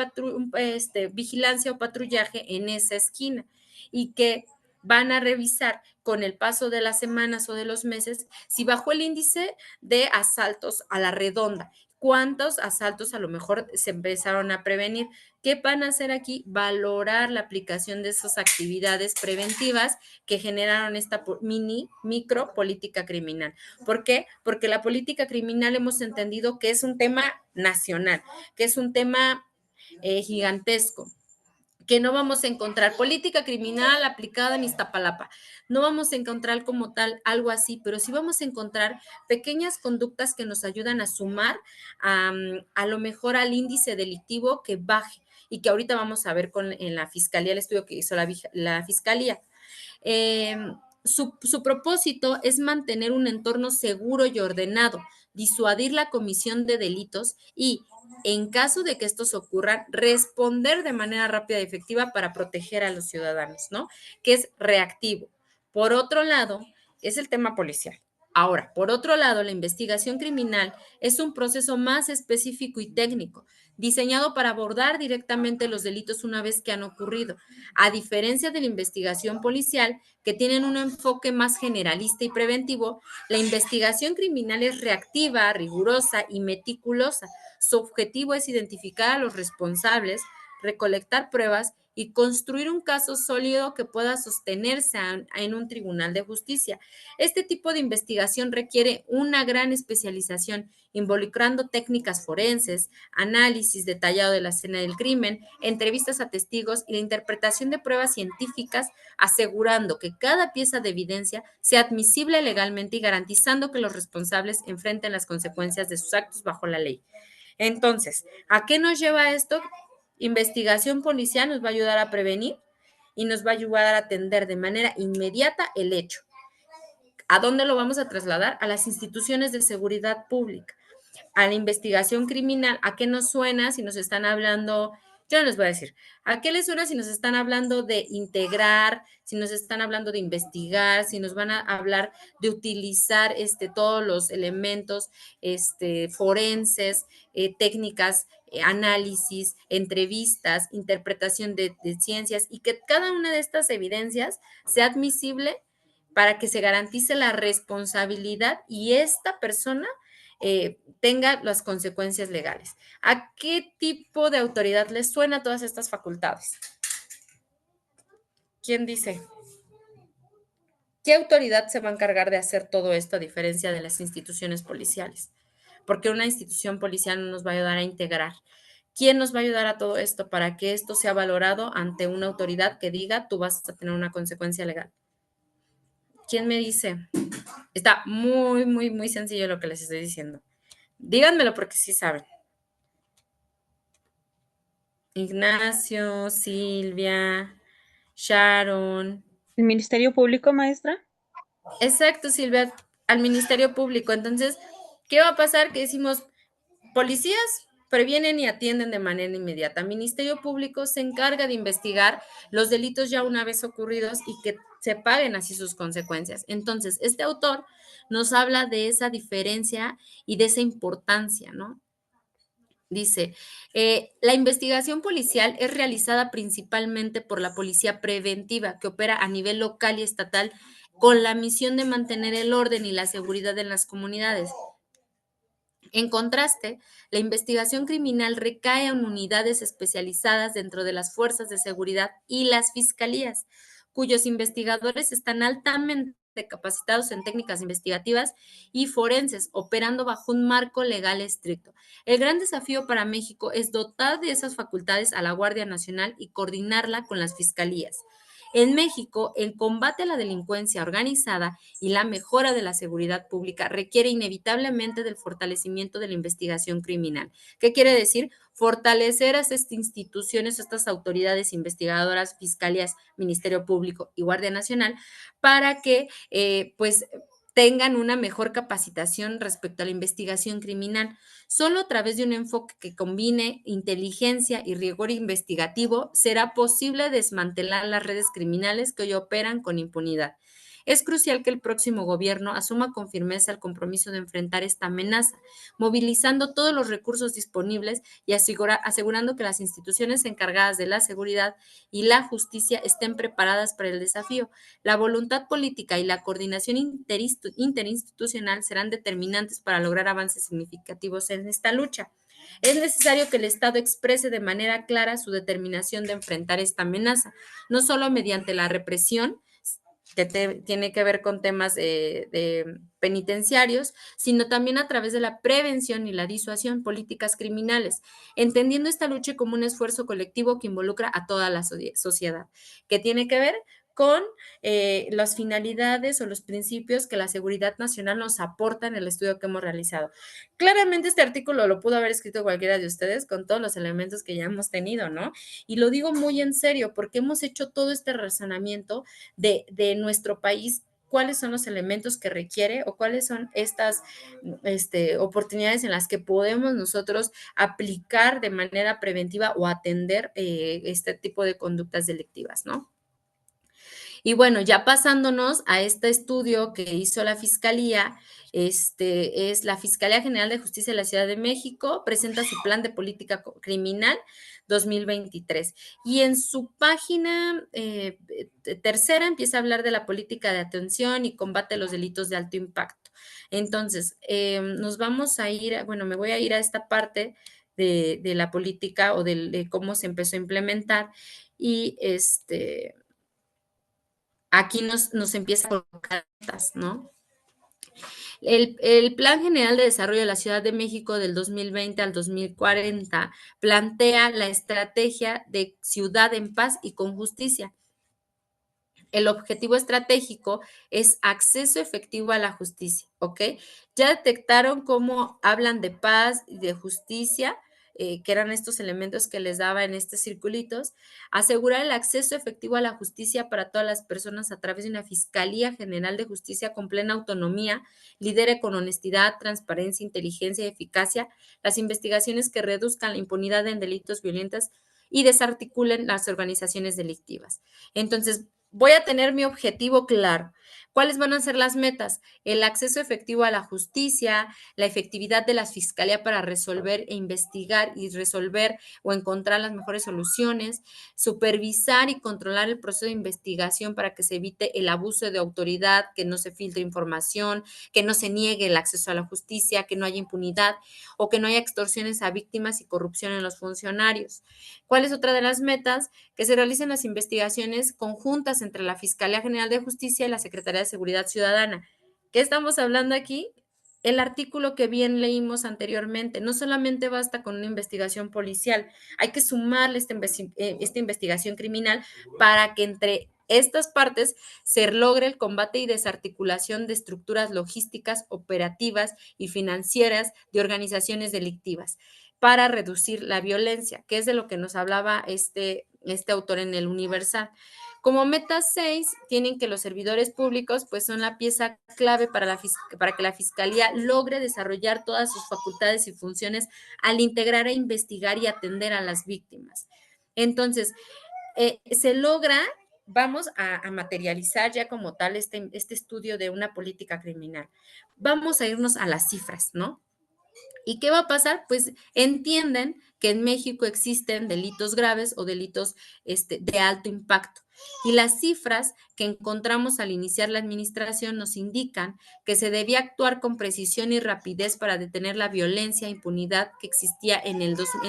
vigilancia o patrullaje en esa esquina y que van a revisar con el paso de las semanas o de los meses si bajó el índice de asaltos a la redonda, cuántos asaltos a lo mejor se empezaron a prevenir. ¿Qué van a hacer aquí? Valorar la aplicación de esas actividades preventivas que generaron esta micro política criminal. ¿Por qué? Porque la política criminal hemos entendido que es un tema nacional, que es un tema gigantesco, que no vamos a encontrar política criminal aplicada en Iztapalapa. No vamos a encontrar como tal algo así, pero sí vamos a encontrar pequeñas conductas que nos ayudan a sumar a lo mejor al índice delictivo que baje y que ahorita vamos a ver en la fiscalía, el estudio que hizo la fiscalía. Su propósito es mantener un entorno seguro y ordenado, disuadir la comisión de delitos y, en caso de que estos ocurran, responder de manera rápida y efectiva para proteger a los ciudadanos, ¿no? Que es reactivo. Por otro lado, es el tema policial. Ahora, por otro lado, la investigación criminal es un proceso más específico y técnico, diseñado para abordar directamente los delitos una vez que han ocurrido, a diferencia de la investigación policial, que tienen un enfoque más generalista y preventivo. La investigación criminal es reactiva, rigurosa y meticulosa. Su objetivo es identificar a los responsables, recolectar pruebas y construir un caso sólido que pueda sostenerse en un tribunal de justicia. Este tipo de investigación requiere una gran especialización, involucrando técnicas forenses, análisis detallado de la escena del crimen, entrevistas a testigos y la interpretación de pruebas científicas, asegurando que cada pieza de evidencia sea admisible legalmente y garantizando que los responsables enfrenten las consecuencias de sus actos bajo la ley. Entonces, ¿a qué nos lleva esto? Investigación policial nos va a ayudar a prevenir y nos va a ayudar a atender de manera inmediata el hecho. ¿A dónde lo vamos a trasladar? A las instituciones de seguridad pública. A la investigación criminal, ¿a qué nos suena si nos están hablando? Yo no les voy a decir, ¿a qué les suena si nos están hablando de integrar, si nos están hablando de investigar, si nos van a hablar de utilizar todos los elementos forenses, técnicas, análisis, entrevistas, interpretación de ciencias, y que cada una de estas evidencias sea admisible para que se garantice la responsabilidad y esta persona tenga las consecuencias legales? ¿A qué tipo de autoridad les suena todas estas facultades? ¿Quién dice? ¿Qué autoridad se va a encargar de hacer todo esto a diferencia de las instituciones policiales? Porque una institución policial no nos va a ayudar a integrar. ¿Quién nos va a ayudar a todo esto para que esto sea valorado ante una autoridad que diga tú vas a tener una consecuencia legal? ¿Quién me dice? Está muy, muy, muy sencillo lo que les estoy diciendo. Díganmelo porque sí saben. Ignacio, Silvia, Sharon. ¿El Ministerio Público, maestra? Exacto, Silvia, al Ministerio Público. Entonces, ¿qué va a pasar? Que decimos, policías previenen y atienden de manera inmediata. Ministerio Público se encarga de investigar los delitos ya una vez ocurridos y que se paguen así sus consecuencias. Entonces, este autor nos habla de esa diferencia y de esa importancia, ¿no? Dice, la investigación policial es realizada principalmente por la policía preventiva, que opera a nivel local y estatal con la misión de mantener el orden y la seguridad en las comunidades. En contraste, la investigación criminal recae en unidades especializadas dentro de las fuerzas de seguridad y las fiscalías, cuyos investigadores están altamente capacitados en técnicas investigativas y forenses, operando bajo un marco legal estricto. El gran desafío para México es dotar de esas facultades a la Guardia Nacional y coordinarla con las fiscalías. En México, el combate a la delincuencia organizada y la mejora de la seguridad pública requiere inevitablemente del fortalecimiento de la investigación criminal. ¿Qué quiere decir? Fortalecer a estas instituciones, a estas autoridades investigadoras, fiscalías, Ministerio Público y Guardia Nacional, para que pues tengan una mejor capacitación respecto a la investigación criminal. Solo a través de un enfoque que combine inteligencia y rigor investigativo será posible desmantelar las redes criminales que hoy operan con impunidad. Es crucial que el próximo gobierno asuma con firmeza el compromiso de enfrentar esta amenaza, movilizando todos los recursos disponibles y asegurando que las instituciones encargadas de la seguridad y la justicia estén preparadas para el desafío. La voluntad política y la coordinación interinstitucional serán determinantes para lograr avances significativos en esta lucha. Es necesario que el Estado exprese de manera clara su determinación de enfrentar esta amenaza, no solo mediante la represión, que tiene que ver con temas de penitenciarios, sino también a través de la prevención y la disuasión, políticas criminales, entendiendo esta lucha como un esfuerzo colectivo que involucra a toda la sociedad, que tiene que ver con las finalidades o los principios que la seguridad nacional nos aporta en el estudio que hemos realizado. Claramente este artículo lo pudo haber escrito cualquiera de ustedes con todos los elementos que ya hemos tenido, ¿no? Y lo digo muy en serio porque hemos hecho todo este razonamiento de nuestro país, cuáles son los elementos que requiere o cuáles son estas oportunidades en las que podemos nosotros aplicar de manera preventiva o atender este tipo de conductas delictivas, ¿no? Y bueno, ya pasándonos a este estudio que hizo la Fiscalía, es la Fiscalía General de Justicia de la Ciudad de México, presenta su plan de política criminal 2023. Y en su página tercera empieza a hablar de la política de atención y combate a los delitos de alto impacto. Entonces, nos vamos a ir, bueno, me voy a ir a esta parte de la política o de cómo se empezó a implementar y aquí nos empieza a colocar metas, ¿no? El Plan General de Desarrollo de la Ciudad de México del 2020 al 2040 plantea la estrategia de ciudad en paz y con justicia. El objetivo estratégico es acceso efectivo a la justicia, ¿ok? Ya detectaron cómo hablan de paz y de justicia, que eran estos elementos que les daba en estos circulitos. Asegurar el acceso efectivo a la justicia para todas las personas a través de una Fiscalía General de Justicia con plena autonomía, lidere con honestidad, transparencia, inteligencia y eficacia las investigaciones que reduzcan la impunidad en delitos violentos y desarticulen las organizaciones delictivas. Entonces, voy a tener mi objetivo claro. ¿Cuáles van a ser las metas? El acceso efectivo a la justicia, la efectividad de la fiscalía para resolver e investigar y resolver o encontrar las mejores soluciones, supervisar y controlar el proceso de investigación para que se evite el abuso de autoridad, que no se filtre información, que no se niegue el acceso a la justicia, que no haya impunidad o que no haya extorsiones a víctimas y corrupción en los funcionarios. ¿Cuál es otra de las metas? Que se realicen las investigaciones conjuntas entre la Fiscalía General de Justicia y la Secretaría de Seguridad Ciudadana. ¿Qué estamos hablando aquí? El artículo que bien leímos anteriormente, no solamente basta con una investigación policial, hay que sumarle esta investigación criminal para que entre estas partes se logre el combate y desarticulación de estructuras logísticas, operativas y financieras de organizaciones delictivas para reducir la violencia, que es de lo que nos hablaba este autor en el Universal. Como meta 6, tienen que los servidores públicos pues son la pieza clave para que la Fiscalía logre desarrollar todas sus facultades y funciones al integrar e investigar y atender a las víctimas. Entonces, se logra, vamos a materializar ya como tal este estudio de una política criminal. Vamos a irnos a las cifras, ¿no? ¿Y qué va a pasar? Pues entienden que en México existen delitos graves o delitos de alto impacto. Y las cifras que encontramos al iniciar la administración nos indican que se debía actuar con precisión y rapidez para detener la violencia e impunidad que existía en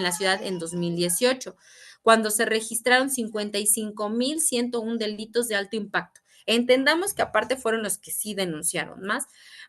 la ciudad en 2018, cuando se registraron 55,101 delitos de alto impacto. Entendamos que aparte fueron los que sí denunciaron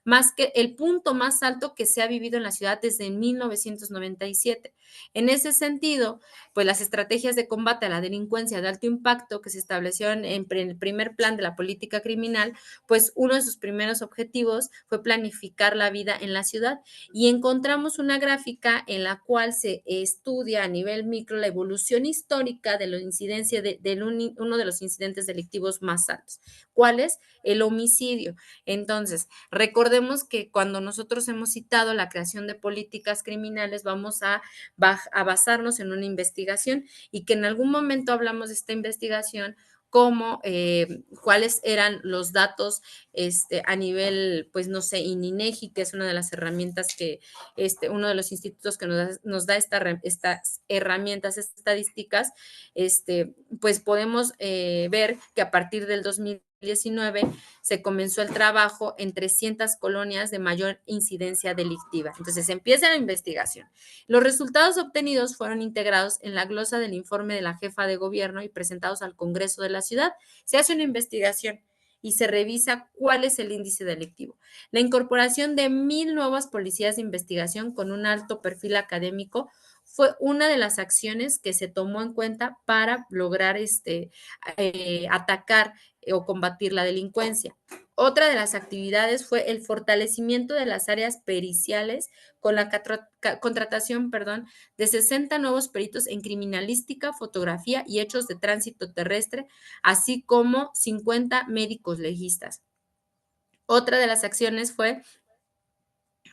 más que el punto más alto que se ha vivido en la ciudad desde 1997. En ese sentido, pues las estrategias de combate a la delincuencia de alto impacto que se establecieron en el primer plan de la política criminal, pues uno de sus primeros objetivos fue planificar la vida en la ciudad y encontramos una gráfica en la cual se estudia a nivel micro la evolución histórica de la incidencia de uno de los incidentes delictivos más altos. ¿Cuál es? El homicidio. Entonces, recordemos que cuando nosotros hemos citado la creación de políticas criminales, vamos a basarnos en una investigación y que en algún momento hablamos de esta investigación como cuáles eran los datos a nivel, pues no sé, INEGI, que es una de las herramientas que, uno de los institutos que nos da estas herramientas estadísticas, pues podemos ver que a partir del 2019 se comenzó el trabajo en 300 colonias de mayor incidencia delictiva. Entonces empieza la investigación. Los resultados obtenidos fueron integrados en la glosa del informe de la jefa de gobierno y presentados al Congreso de la ciudad. Se hace una investigación y se revisa cuál es el índice delictivo. La incorporación de 1,000 nuevas policías de investigación con un alto perfil académico fue una de las acciones que se tomó en cuenta para lograr atacar o combatir la delincuencia. Otra de las actividades fue el fortalecimiento de las áreas periciales con la contratación, de 60 nuevos peritos en criminalística, fotografía y hechos de tránsito terrestre, así como 50 médicos legistas. Otra de las acciones fue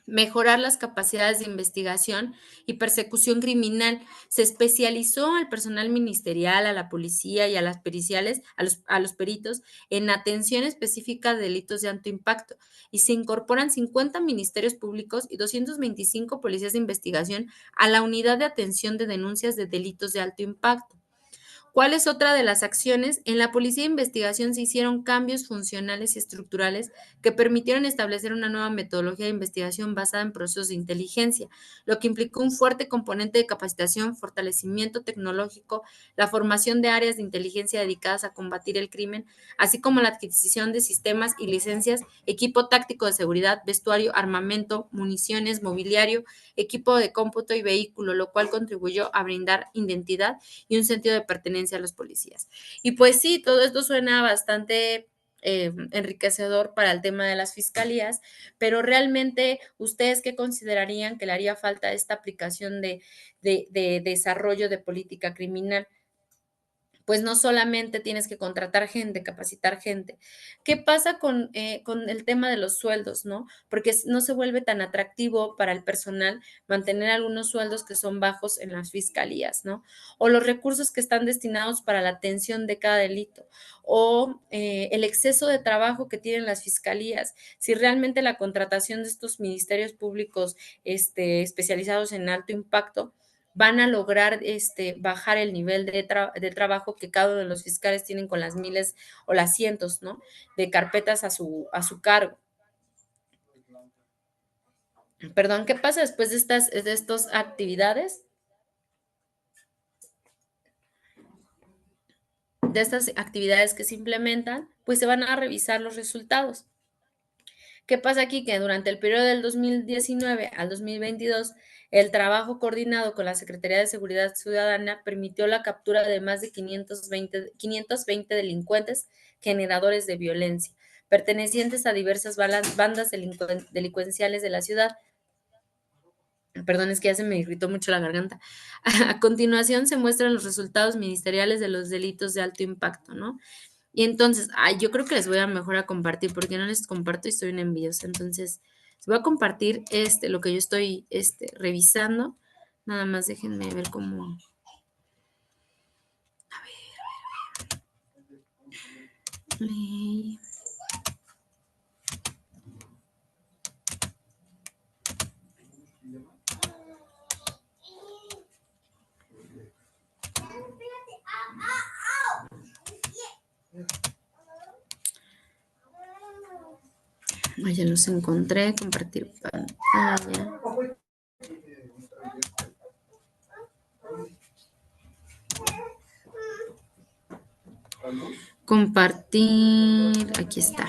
mejorar las capacidades de investigación y persecución criminal. Se especializó al personal ministerial, a la policía y a las periciales, a los peritos, en atención específica de delitos de alto impacto, y se incorporan 50 ministerios públicos y 225 policías de investigación a la unidad de atención de denuncias de delitos de alto impacto. ¿Cuál es otra de las acciones? En la Policía de Investigación se hicieron cambios funcionales y estructurales que permitieron establecer una nueva metodología de investigación basada en procesos de inteligencia, lo que implicó un fuerte componente de capacitación, fortalecimiento tecnológico, la formación de áreas de inteligencia dedicadas a combatir el crimen, así como la adquisición de sistemas y licencias, equipo táctico de seguridad, vestuario, armamento, municiones, mobiliario, equipo de cómputo y vehículo, lo cual contribuyó a brindar identidad y un sentido de pertenencia a los policías. Y pues sí, todo esto suena bastante enriquecedor para el tema de las fiscalías, pero realmente, ¿ustedes qué considerarían que le haría falta a esta aplicación de desarrollo de política criminal? Pues no solamente tienes que contratar gente, capacitar gente. ¿Qué pasa con el tema de los sueldos, no? Porque no se vuelve tan atractivo para el personal mantener algunos sueldos que son bajos en las fiscalías, ¿no? O los recursos que están destinados para la atención de cada delito, o el exceso de trabajo que tienen las fiscalías. Si realmente la contratación de estos ministerios públicos especializados en alto impacto van a lograr bajar el nivel de trabajo que cada uno de los fiscales tienen con las miles o las cientos, ¿no?, de carpetas a su cargo. Perdón, ¿qué pasa después de estas actividades? De estas actividades que se implementan, pues se van a revisar los resultados. ¿Qué pasa aquí? Que durante el periodo del 2019 al 2022, el trabajo coordinado con la Secretaría de Seguridad Ciudadana permitió la captura de más de 520 delincuentes generadores de violencia, pertenecientes a diversas bandas delincuenciales de la ciudad. Perdón, es que ya se me irritó mucho la garganta. A continuación se muestran los resultados ministeriales de los delitos de alto impacto, ¿no? Y entonces, yo creo que les voy a mejor a compartir, porque no les comparto y estoy en envidiosa. Entonces, les voy a compartir lo que yo estoy revisando. Nada más déjenme ver cómo. A ver. Ya los encontré, compartir pantalla. Compartir, aquí está,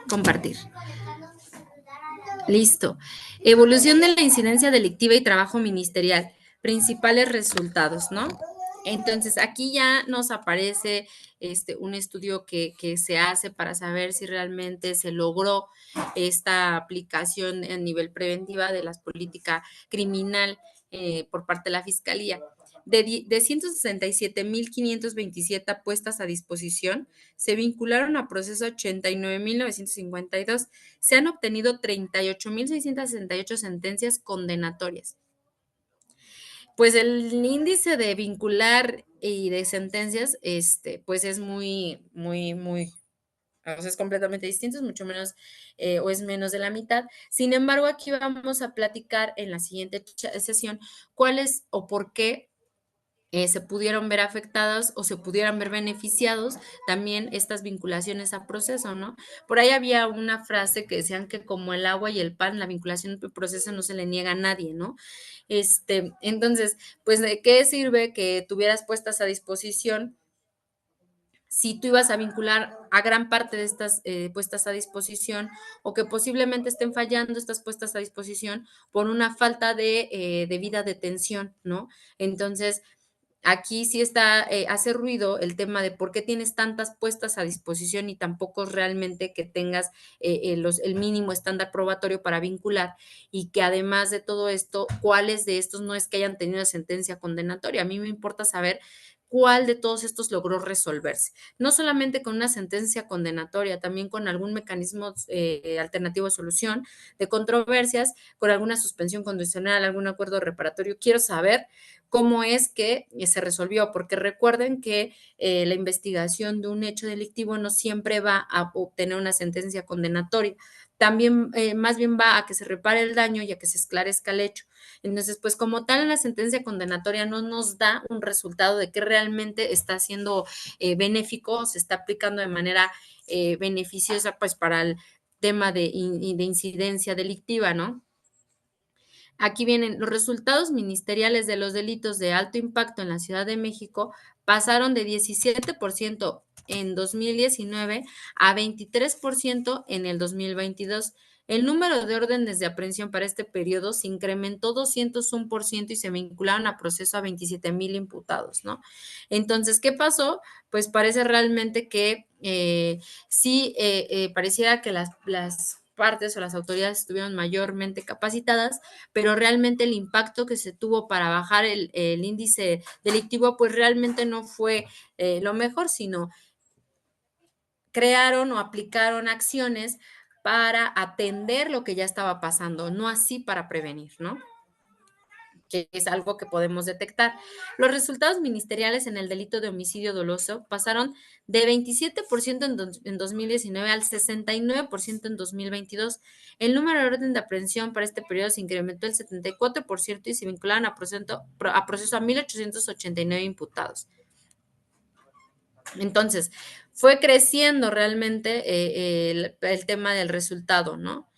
compartir. Listo. Evolución de la incidencia delictiva y trabajo ministerial. Principales resultados, ¿no? Entonces, aquí ya nos aparece un estudio que se hace para saber si realmente se logró esta aplicación a nivel preventiva de las políticas criminal por parte de la Fiscalía. De 167,527 puestas a disposición, se vincularon a proceso 89,952. Se han obtenido 38,668 sentencias condenatorias. Pues el índice de vincular y de sentencias, pues es muy, muy, muy, o sea, es completamente distinto, es mucho menos o es menos de la mitad. Sin embargo, aquí vamos a platicar en la siguiente sesión cuáles o por qué se pudieron ver afectados o se pudieran ver beneficiados también estas vinculaciones a proceso, ¿no? Por ahí había una frase que decían que como el agua y el pan, la vinculación al proceso no se le niega a nadie, ¿no? Entonces, pues, ¿de qué sirve que tuvieras puestas a disposición si tú ibas a vincular a gran parte de estas puestas a disposición o que posiblemente estén fallando estas puestas a disposición por una falta de debida detención, ¿no? Entonces, aquí sí está, hace ruido el tema de por qué tienes tantas puestas a disposición y tan pocos realmente que tengas el mínimo estándar probatorio para vincular y que además de todo esto, cuáles de estos no es que hayan tenido sentencia condenatoria. A mí me importa saber cuál de todos estos logró resolverse. No solamente con una sentencia condenatoria, también con algún mecanismo alternativo de solución de controversias, con alguna suspensión condicional, algún acuerdo reparatorio. Quiero saber cómo es que se resolvió, porque recuerden que la investigación de un hecho delictivo no siempre va a obtener una sentencia condenatoria, también más bien va a que se repare el daño y a que se esclarezca el hecho. Entonces, pues como tal, la sentencia condenatoria no nos da un resultado de que realmente está siendo benéfico, se está aplicando de manera beneficiosa pues para el tema de incidencia delictiva, ¿no? Aquí vienen los resultados ministeriales de los delitos de alto impacto en la Ciudad de México pasaron de 17% en 2019 a 23% en el 2022. El número de órdenes de aprehensión para este periodo se incrementó 201% y se vincularon a proceso a 27,000 imputados, ¿no? Entonces, ¿qué pasó? Pues parece realmente que sí, pareciera que las partes o las autoridades estuvieron mayormente capacitadas, pero realmente el impacto que se tuvo para bajar el índice delictivo, pues realmente no fue lo mejor, sino crearon o aplicaron acciones para atender lo que ya estaba pasando, no así para prevenir, ¿no? Que es algo que podemos detectar. Los resultados ministeriales en el delito de homicidio doloso pasaron de 27% en 2019 al 69% en 2022. El número de orden de aprehensión para este periodo se incrementó el 74% y se vincularon a proceso a 1,889 imputados. Entonces, fue creciendo realmente el tema del resultado, ¿no?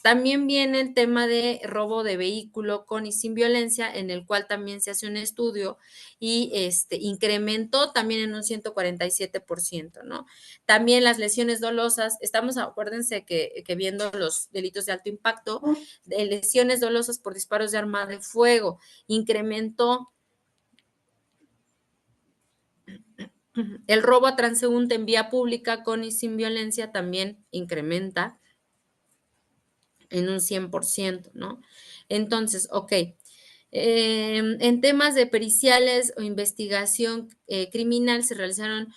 También viene el tema de robo de vehículo con y sin violencia, en el cual también se hace un estudio y incrementó también en un 147%, ¿no? También las lesiones dolosas, acuérdense que viendo los delitos de alto impacto, de lesiones dolosas por disparos de arma de fuego, incrementó. El robo a transeúnte en vía pública con y sin violencia también incrementa en un 100%, ¿no? Entonces, ok, en temas de periciales o investigación criminal se realizaron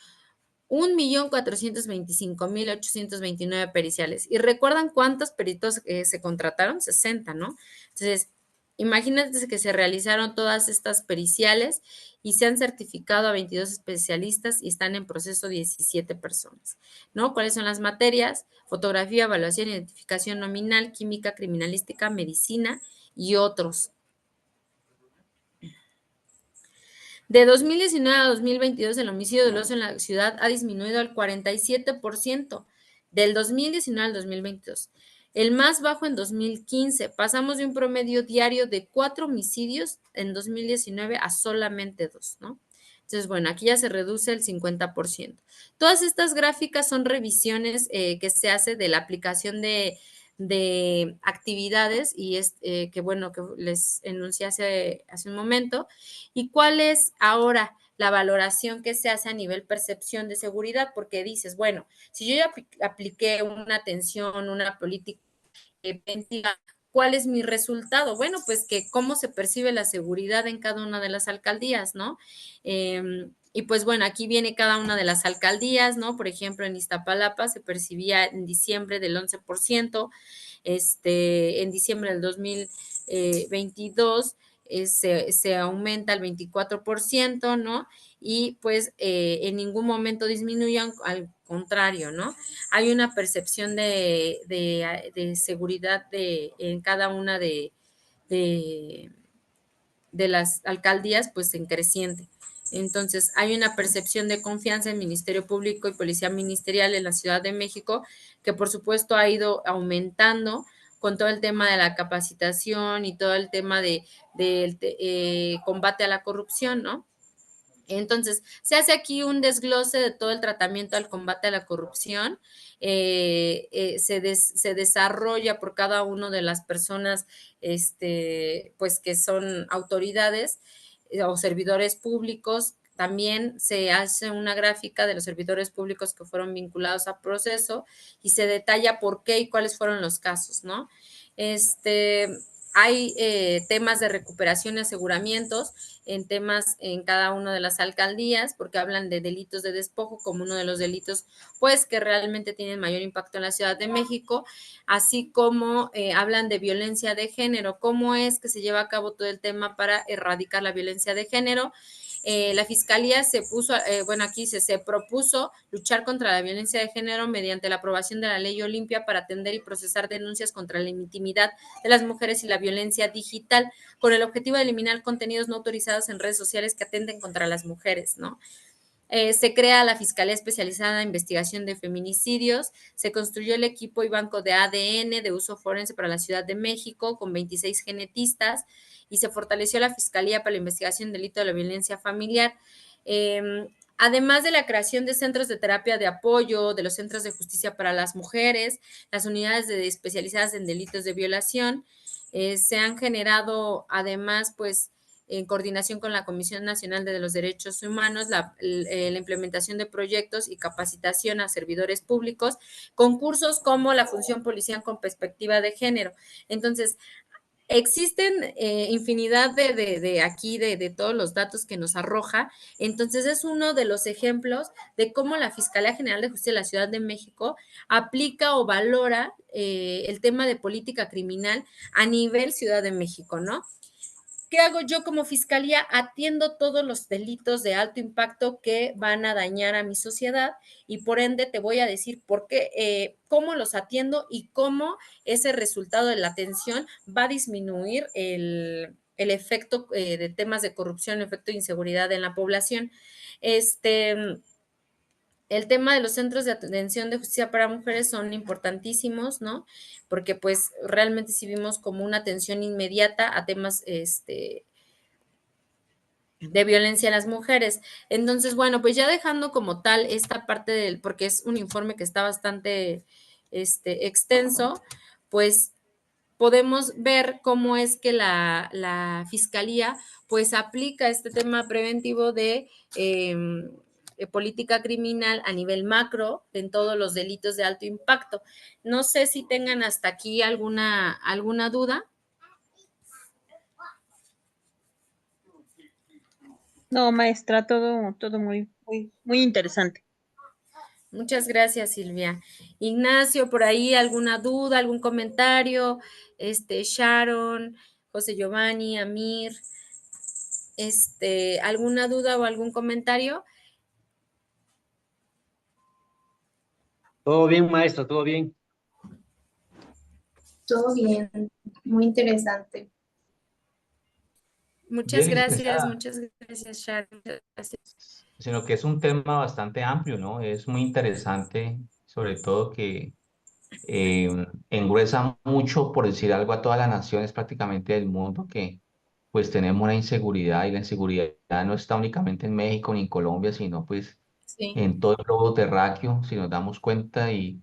1,425,829 periciales. ¿Y recuerdan cuántos peritos se contrataron? 60, ¿no? Entonces, imagínense que se realizaron todas estas periciales y se han certificado a 22 especialistas y están en proceso 17 personas, ¿no? ¿Cuáles son las materias? Fotografía, evaluación, identificación nominal, química, criminalística, medicina y otros. De 2019 a 2022, el homicidio doloso en la ciudad ha disminuido al 47%, del 2019 al 2022. El más bajo en 2015. Pasamos de un promedio diario de 4 homicidios en 2019 a solamente 2, ¿no? Entonces, bueno, aquí ya se reduce el 50%. Todas estas gráficas son revisiones que se hace de la aplicación de actividades y es que bueno, que les enuncié hace un momento. ¿Y cuál es ahora la valoración que se hace a nivel percepción de seguridad? Porque dices, bueno, si yo ya apliqué una atención, una política preventiva, ¿cuál es mi resultado? Bueno, pues que cómo se percibe la seguridad en cada una de las alcaldías, ¿no? Y pues bueno, aquí viene cada una de las alcaldías, ¿no? Por ejemplo, en Iztapalapa se percibía en diciembre del 11%, en diciembre del 2022 se aumenta al 24%, ¿no? Y pues en ningún momento disminuyan, al contrario, ¿no? Hay una percepción de seguridad en cada una de las alcaldías, pues en creciente. Entonces, hay una percepción de confianza en Ministerio Público y Policía Ministerial en la Ciudad de México, que por supuesto ha ido aumentando con todo el tema de la capacitación y todo el tema de combate a la corrupción, ¿no? Entonces, se hace aquí un desglose de todo el tratamiento al combate a la corrupción. Se desarrolla por cada una de las personas, pues que son autoridades o servidores públicos. También se hace una gráfica de los servidores públicos que fueron vinculados al proceso y se detalla por qué y cuáles fueron los casos, ¿no? Hay temas de recuperación y aseguramientos en temas en cada una de las alcaldías, porque hablan de delitos de despojo como uno de los delitos, pues, que realmente tienen mayor impacto en la Ciudad de México, así como hablan de violencia de género, cómo es que se lleva a cabo todo el tema para erradicar la violencia de género. La Fiscalía se puso, aquí se propuso luchar contra la violencia de género mediante la aprobación de la Ley Olimpia para atender y procesar denuncias contra la intimidad de las mujeres y la violencia digital, con el objetivo de eliminar contenidos no autorizados en redes sociales que atenten contra las mujeres, ¿no? Se crea la Fiscalía Especializada en Investigación de Feminicidios, se construyó el equipo y banco de ADN de uso forense para la Ciudad de México con 26 genetistas y se fortaleció la Fiscalía para la Investigación del Delito de la Violencia Familiar. Además de la creación de centros de terapia de apoyo, de los centros de justicia para las mujeres, las unidades especializadas en delitos de violación, se han generado además, pues, en coordinación con la Comisión Nacional de los Derechos Humanos, la implementación de proyectos y capacitación a servidores públicos, concursos como la función policial con perspectiva de género. Entonces, existen infinidad de todos los datos que nos arroja. Entonces, es uno de los ejemplos de cómo la Fiscalía General de Justicia de la Ciudad de México aplica o valora el tema de política criminal a nivel Ciudad de México, ¿no? ¿Qué hago yo como fiscalía? Atiendo todos los delitos de alto impacto que van a dañar a mi sociedad y por ende te voy a decir por qué, cómo los atiendo y cómo ese resultado de la atención va a disminuir el efecto de temas de corrupción, el efecto de inseguridad en la población. El tema de los centros de atención de justicia para mujeres son importantísimos, ¿no? Porque pues realmente sí vimos como una atención inmediata a temas de violencia a las mujeres. Entonces, bueno, pues ya dejando como tal esta parte del, porque es un informe que está bastante extenso, pues podemos ver cómo es que la fiscalía pues aplica este tema preventivo de política criminal a nivel macro en todos los delitos de alto impacto. No sé si tengan hasta aquí alguna duda. No, maestra, todo muy interesante. Muchas gracias, Silvia. Ignacio, por ahí alguna duda, algún comentario, Sharon, José Giovanni, Amir, alguna duda o algún comentario. Todo bien, maestra, todo bien. Todo bien, muy interesante. Muchas Bien, gracias, licenciada, muchas gracias, Sharon. Muchas gracias. sino que es un tema bastante amplio, ¿no? Es muy interesante, sobre todo que engruesa mucho, por decir algo, a todas las naciones prácticamente del mundo, que pues tenemos una inseguridad y la inseguridad no está únicamente en México ni en Colombia, sino pues Sí. en todo el globo terráqueo, si nos damos cuenta y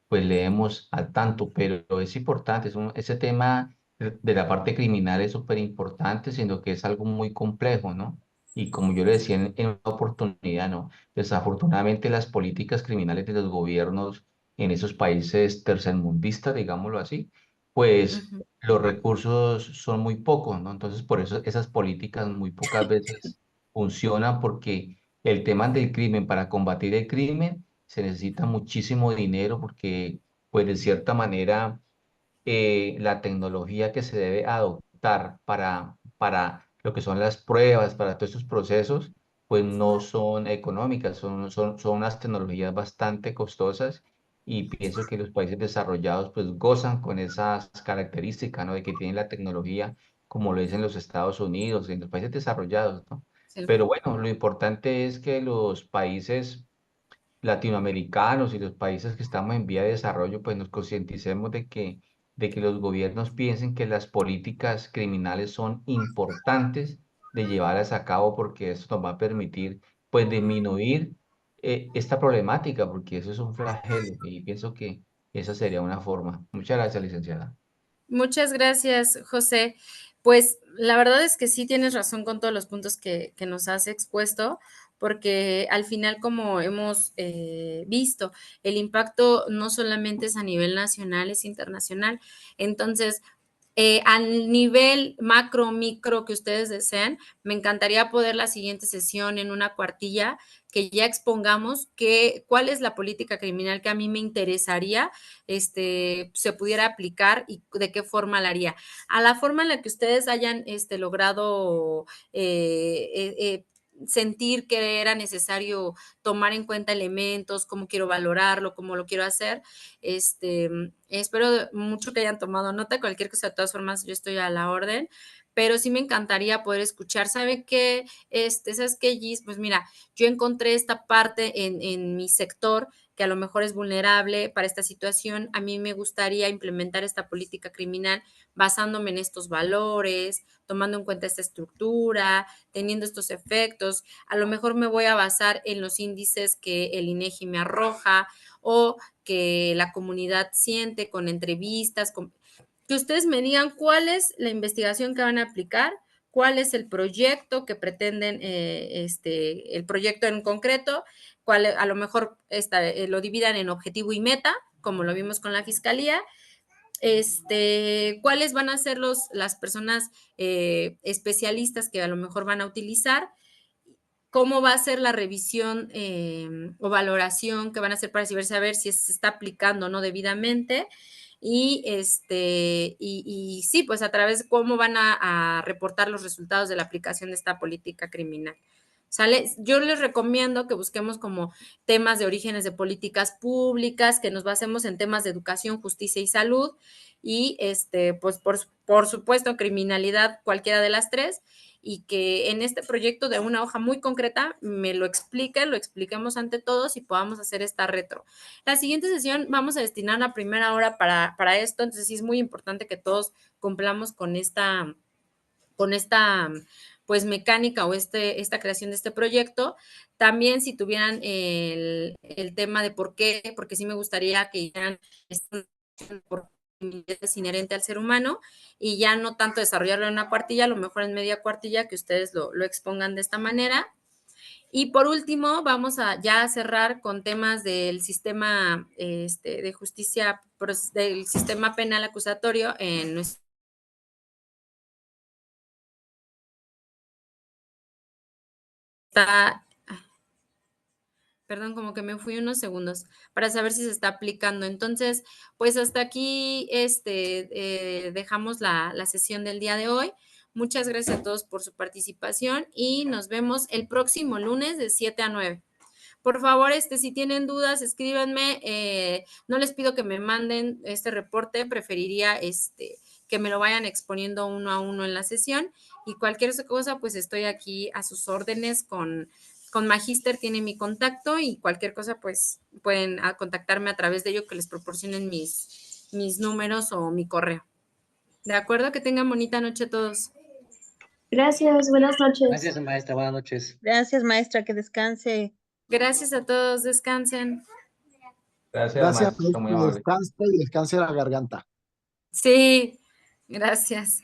pues leemos al tanto, pero es importante, ese tema de la parte criminal es súper importante, sino que es algo muy complejo, ¿no? Y como yo le decía en una oportunidad, ¿no? Desafortunadamente las políticas criminales de los gobiernos en esos países tercermundistas, digámoslo así, pues Uh-huh. los recursos son muy pocos, ¿no? Entonces por eso esas políticas muy pocas veces funcionan porque el tema del crimen, para combatir el crimen, se necesita muchísimo dinero porque, pues de cierta manera, la tecnología que se debe adoptar para lo que son las pruebas, para todos estos procesos, pues no son económicas, son unas tecnologías bastante costosas y pienso que los países desarrollados pues gozan con esas características, ¿no? De que tienen la tecnología como lo dicen los Estados Unidos, en los países desarrollados, ¿no? Sí. Pero bueno, lo importante es que los países latinoamericanos y los países que estamos en vía de desarrollo, pues nos concienticemos de que los gobiernos piensen que las políticas criminales son importantes de llevarlas a cabo porque eso nos va a permitir pues disminuir esta problemática porque eso es un flagelo y pienso que esa sería una forma. Muchas gracias, licenciada. Muchas gracias, José. Pues la verdad es que sí tienes razón con todos los puntos que nos has expuesto, porque al final, como hemos visto, el impacto no solamente es a nivel nacional, es internacional. Entonces, al nivel macro, micro que ustedes desean, me encantaría poder la siguiente sesión en una cuartilla que ya expongamos cuál es la política criminal que a mí me interesaría se pudiera aplicar y de qué forma la haría. A la forma en la que ustedes hayan logrado sentir que era necesario tomar en cuenta elementos, cómo quiero valorarlo, cómo lo quiero hacer. Espero mucho que hayan tomado nota. Cualquier cosa, de todas formas, yo estoy a la orden, pero sí me encantaría poder escuchar. ¿Sabe qué? ¿Sabes qué, Gis? Pues mira, yo encontré esta parte en mi sector que a lo mejor es vulnerable para esta situación. A mí me gustaría implementar esta política criminal basándome en estos valores, tomando en cuenta esta estructura, teniendo estos efectos. A lo mejor me voy a basar en los índices que el INEGI me arroja o que la comunidad siente con entrevistas, que ustedes me digan cuál es la investigación que van a aplicar, cuál es el proyecto que pretenden, el proyecto en concreto, cuál a lo mejor lo dividan en objetivo y meta, como lo vimos con la fiscalía, cuáles van a ser las personas especialistas que a lo mejor van a utilizar, cómo va a ser la revisión o valoración que van a hacer para saber si se está aplicando o no debidamente. Y sí, pues a través de cómo van a reportar los resultados de la aplicación de esta política criminal. ¿Sale? Yo les recomiendo que busquemos como temas de orígenes de políticas públicas, que nos basemos en temas de educación, justicia y salud, y pues por supuesto, criminalidad, cualquiera de las tres, y que en este proyecto de una hoja muy concreta me lo expliquemos ante todos y podamos hacer esta retro. La siguiente sesión vamos a destinar la primera hora para esto, entonces sí es muy importante que todos cumplamos con esta pues mecánica o esta creación de este proyecto. También si tuvieran el tema de por qué, porque sí me gustaría que ya es inherente al ser humano y ya no tanto desarrollarlo en una cuartilla, a lo mejor en media cuartilla, que ustedes lo expongan de esta manera. Y por último, vamos a ya cerrar con temas del sistema de justicia, del sistema penal acusatorio en nuestro perdón, como que me fui unos segundos para saber si se está aplicando. Entonces, pues hasta aquí dejamos la sesión del día de hoy. Muchas gracias a todos por su participación y nos vemos el próximo lunes de 7 a 9. Por favor, si tienen dudas, escríbanme. No les pido que me manden este reporte, preferiría que me lo vayan exponiendo uno a uno en la sesión y cualquier cosa, pues estoy aquí a sus órdenes con Magíster, tiene mi contacto y cualquier cosa, pues pueden contactarme a través de ello, que les proporcionen mis números o mi correo. ¿De acuerdo? Que tengan bonita noche todos. Gracias, buenas noches. Gracias, maestra. Buenas noches. Gracias, maestra, que descanse. Gracias a todos, descansen. Gracias, maestro, muy amable. Descanse y descanse la garganta. Sí, gracias.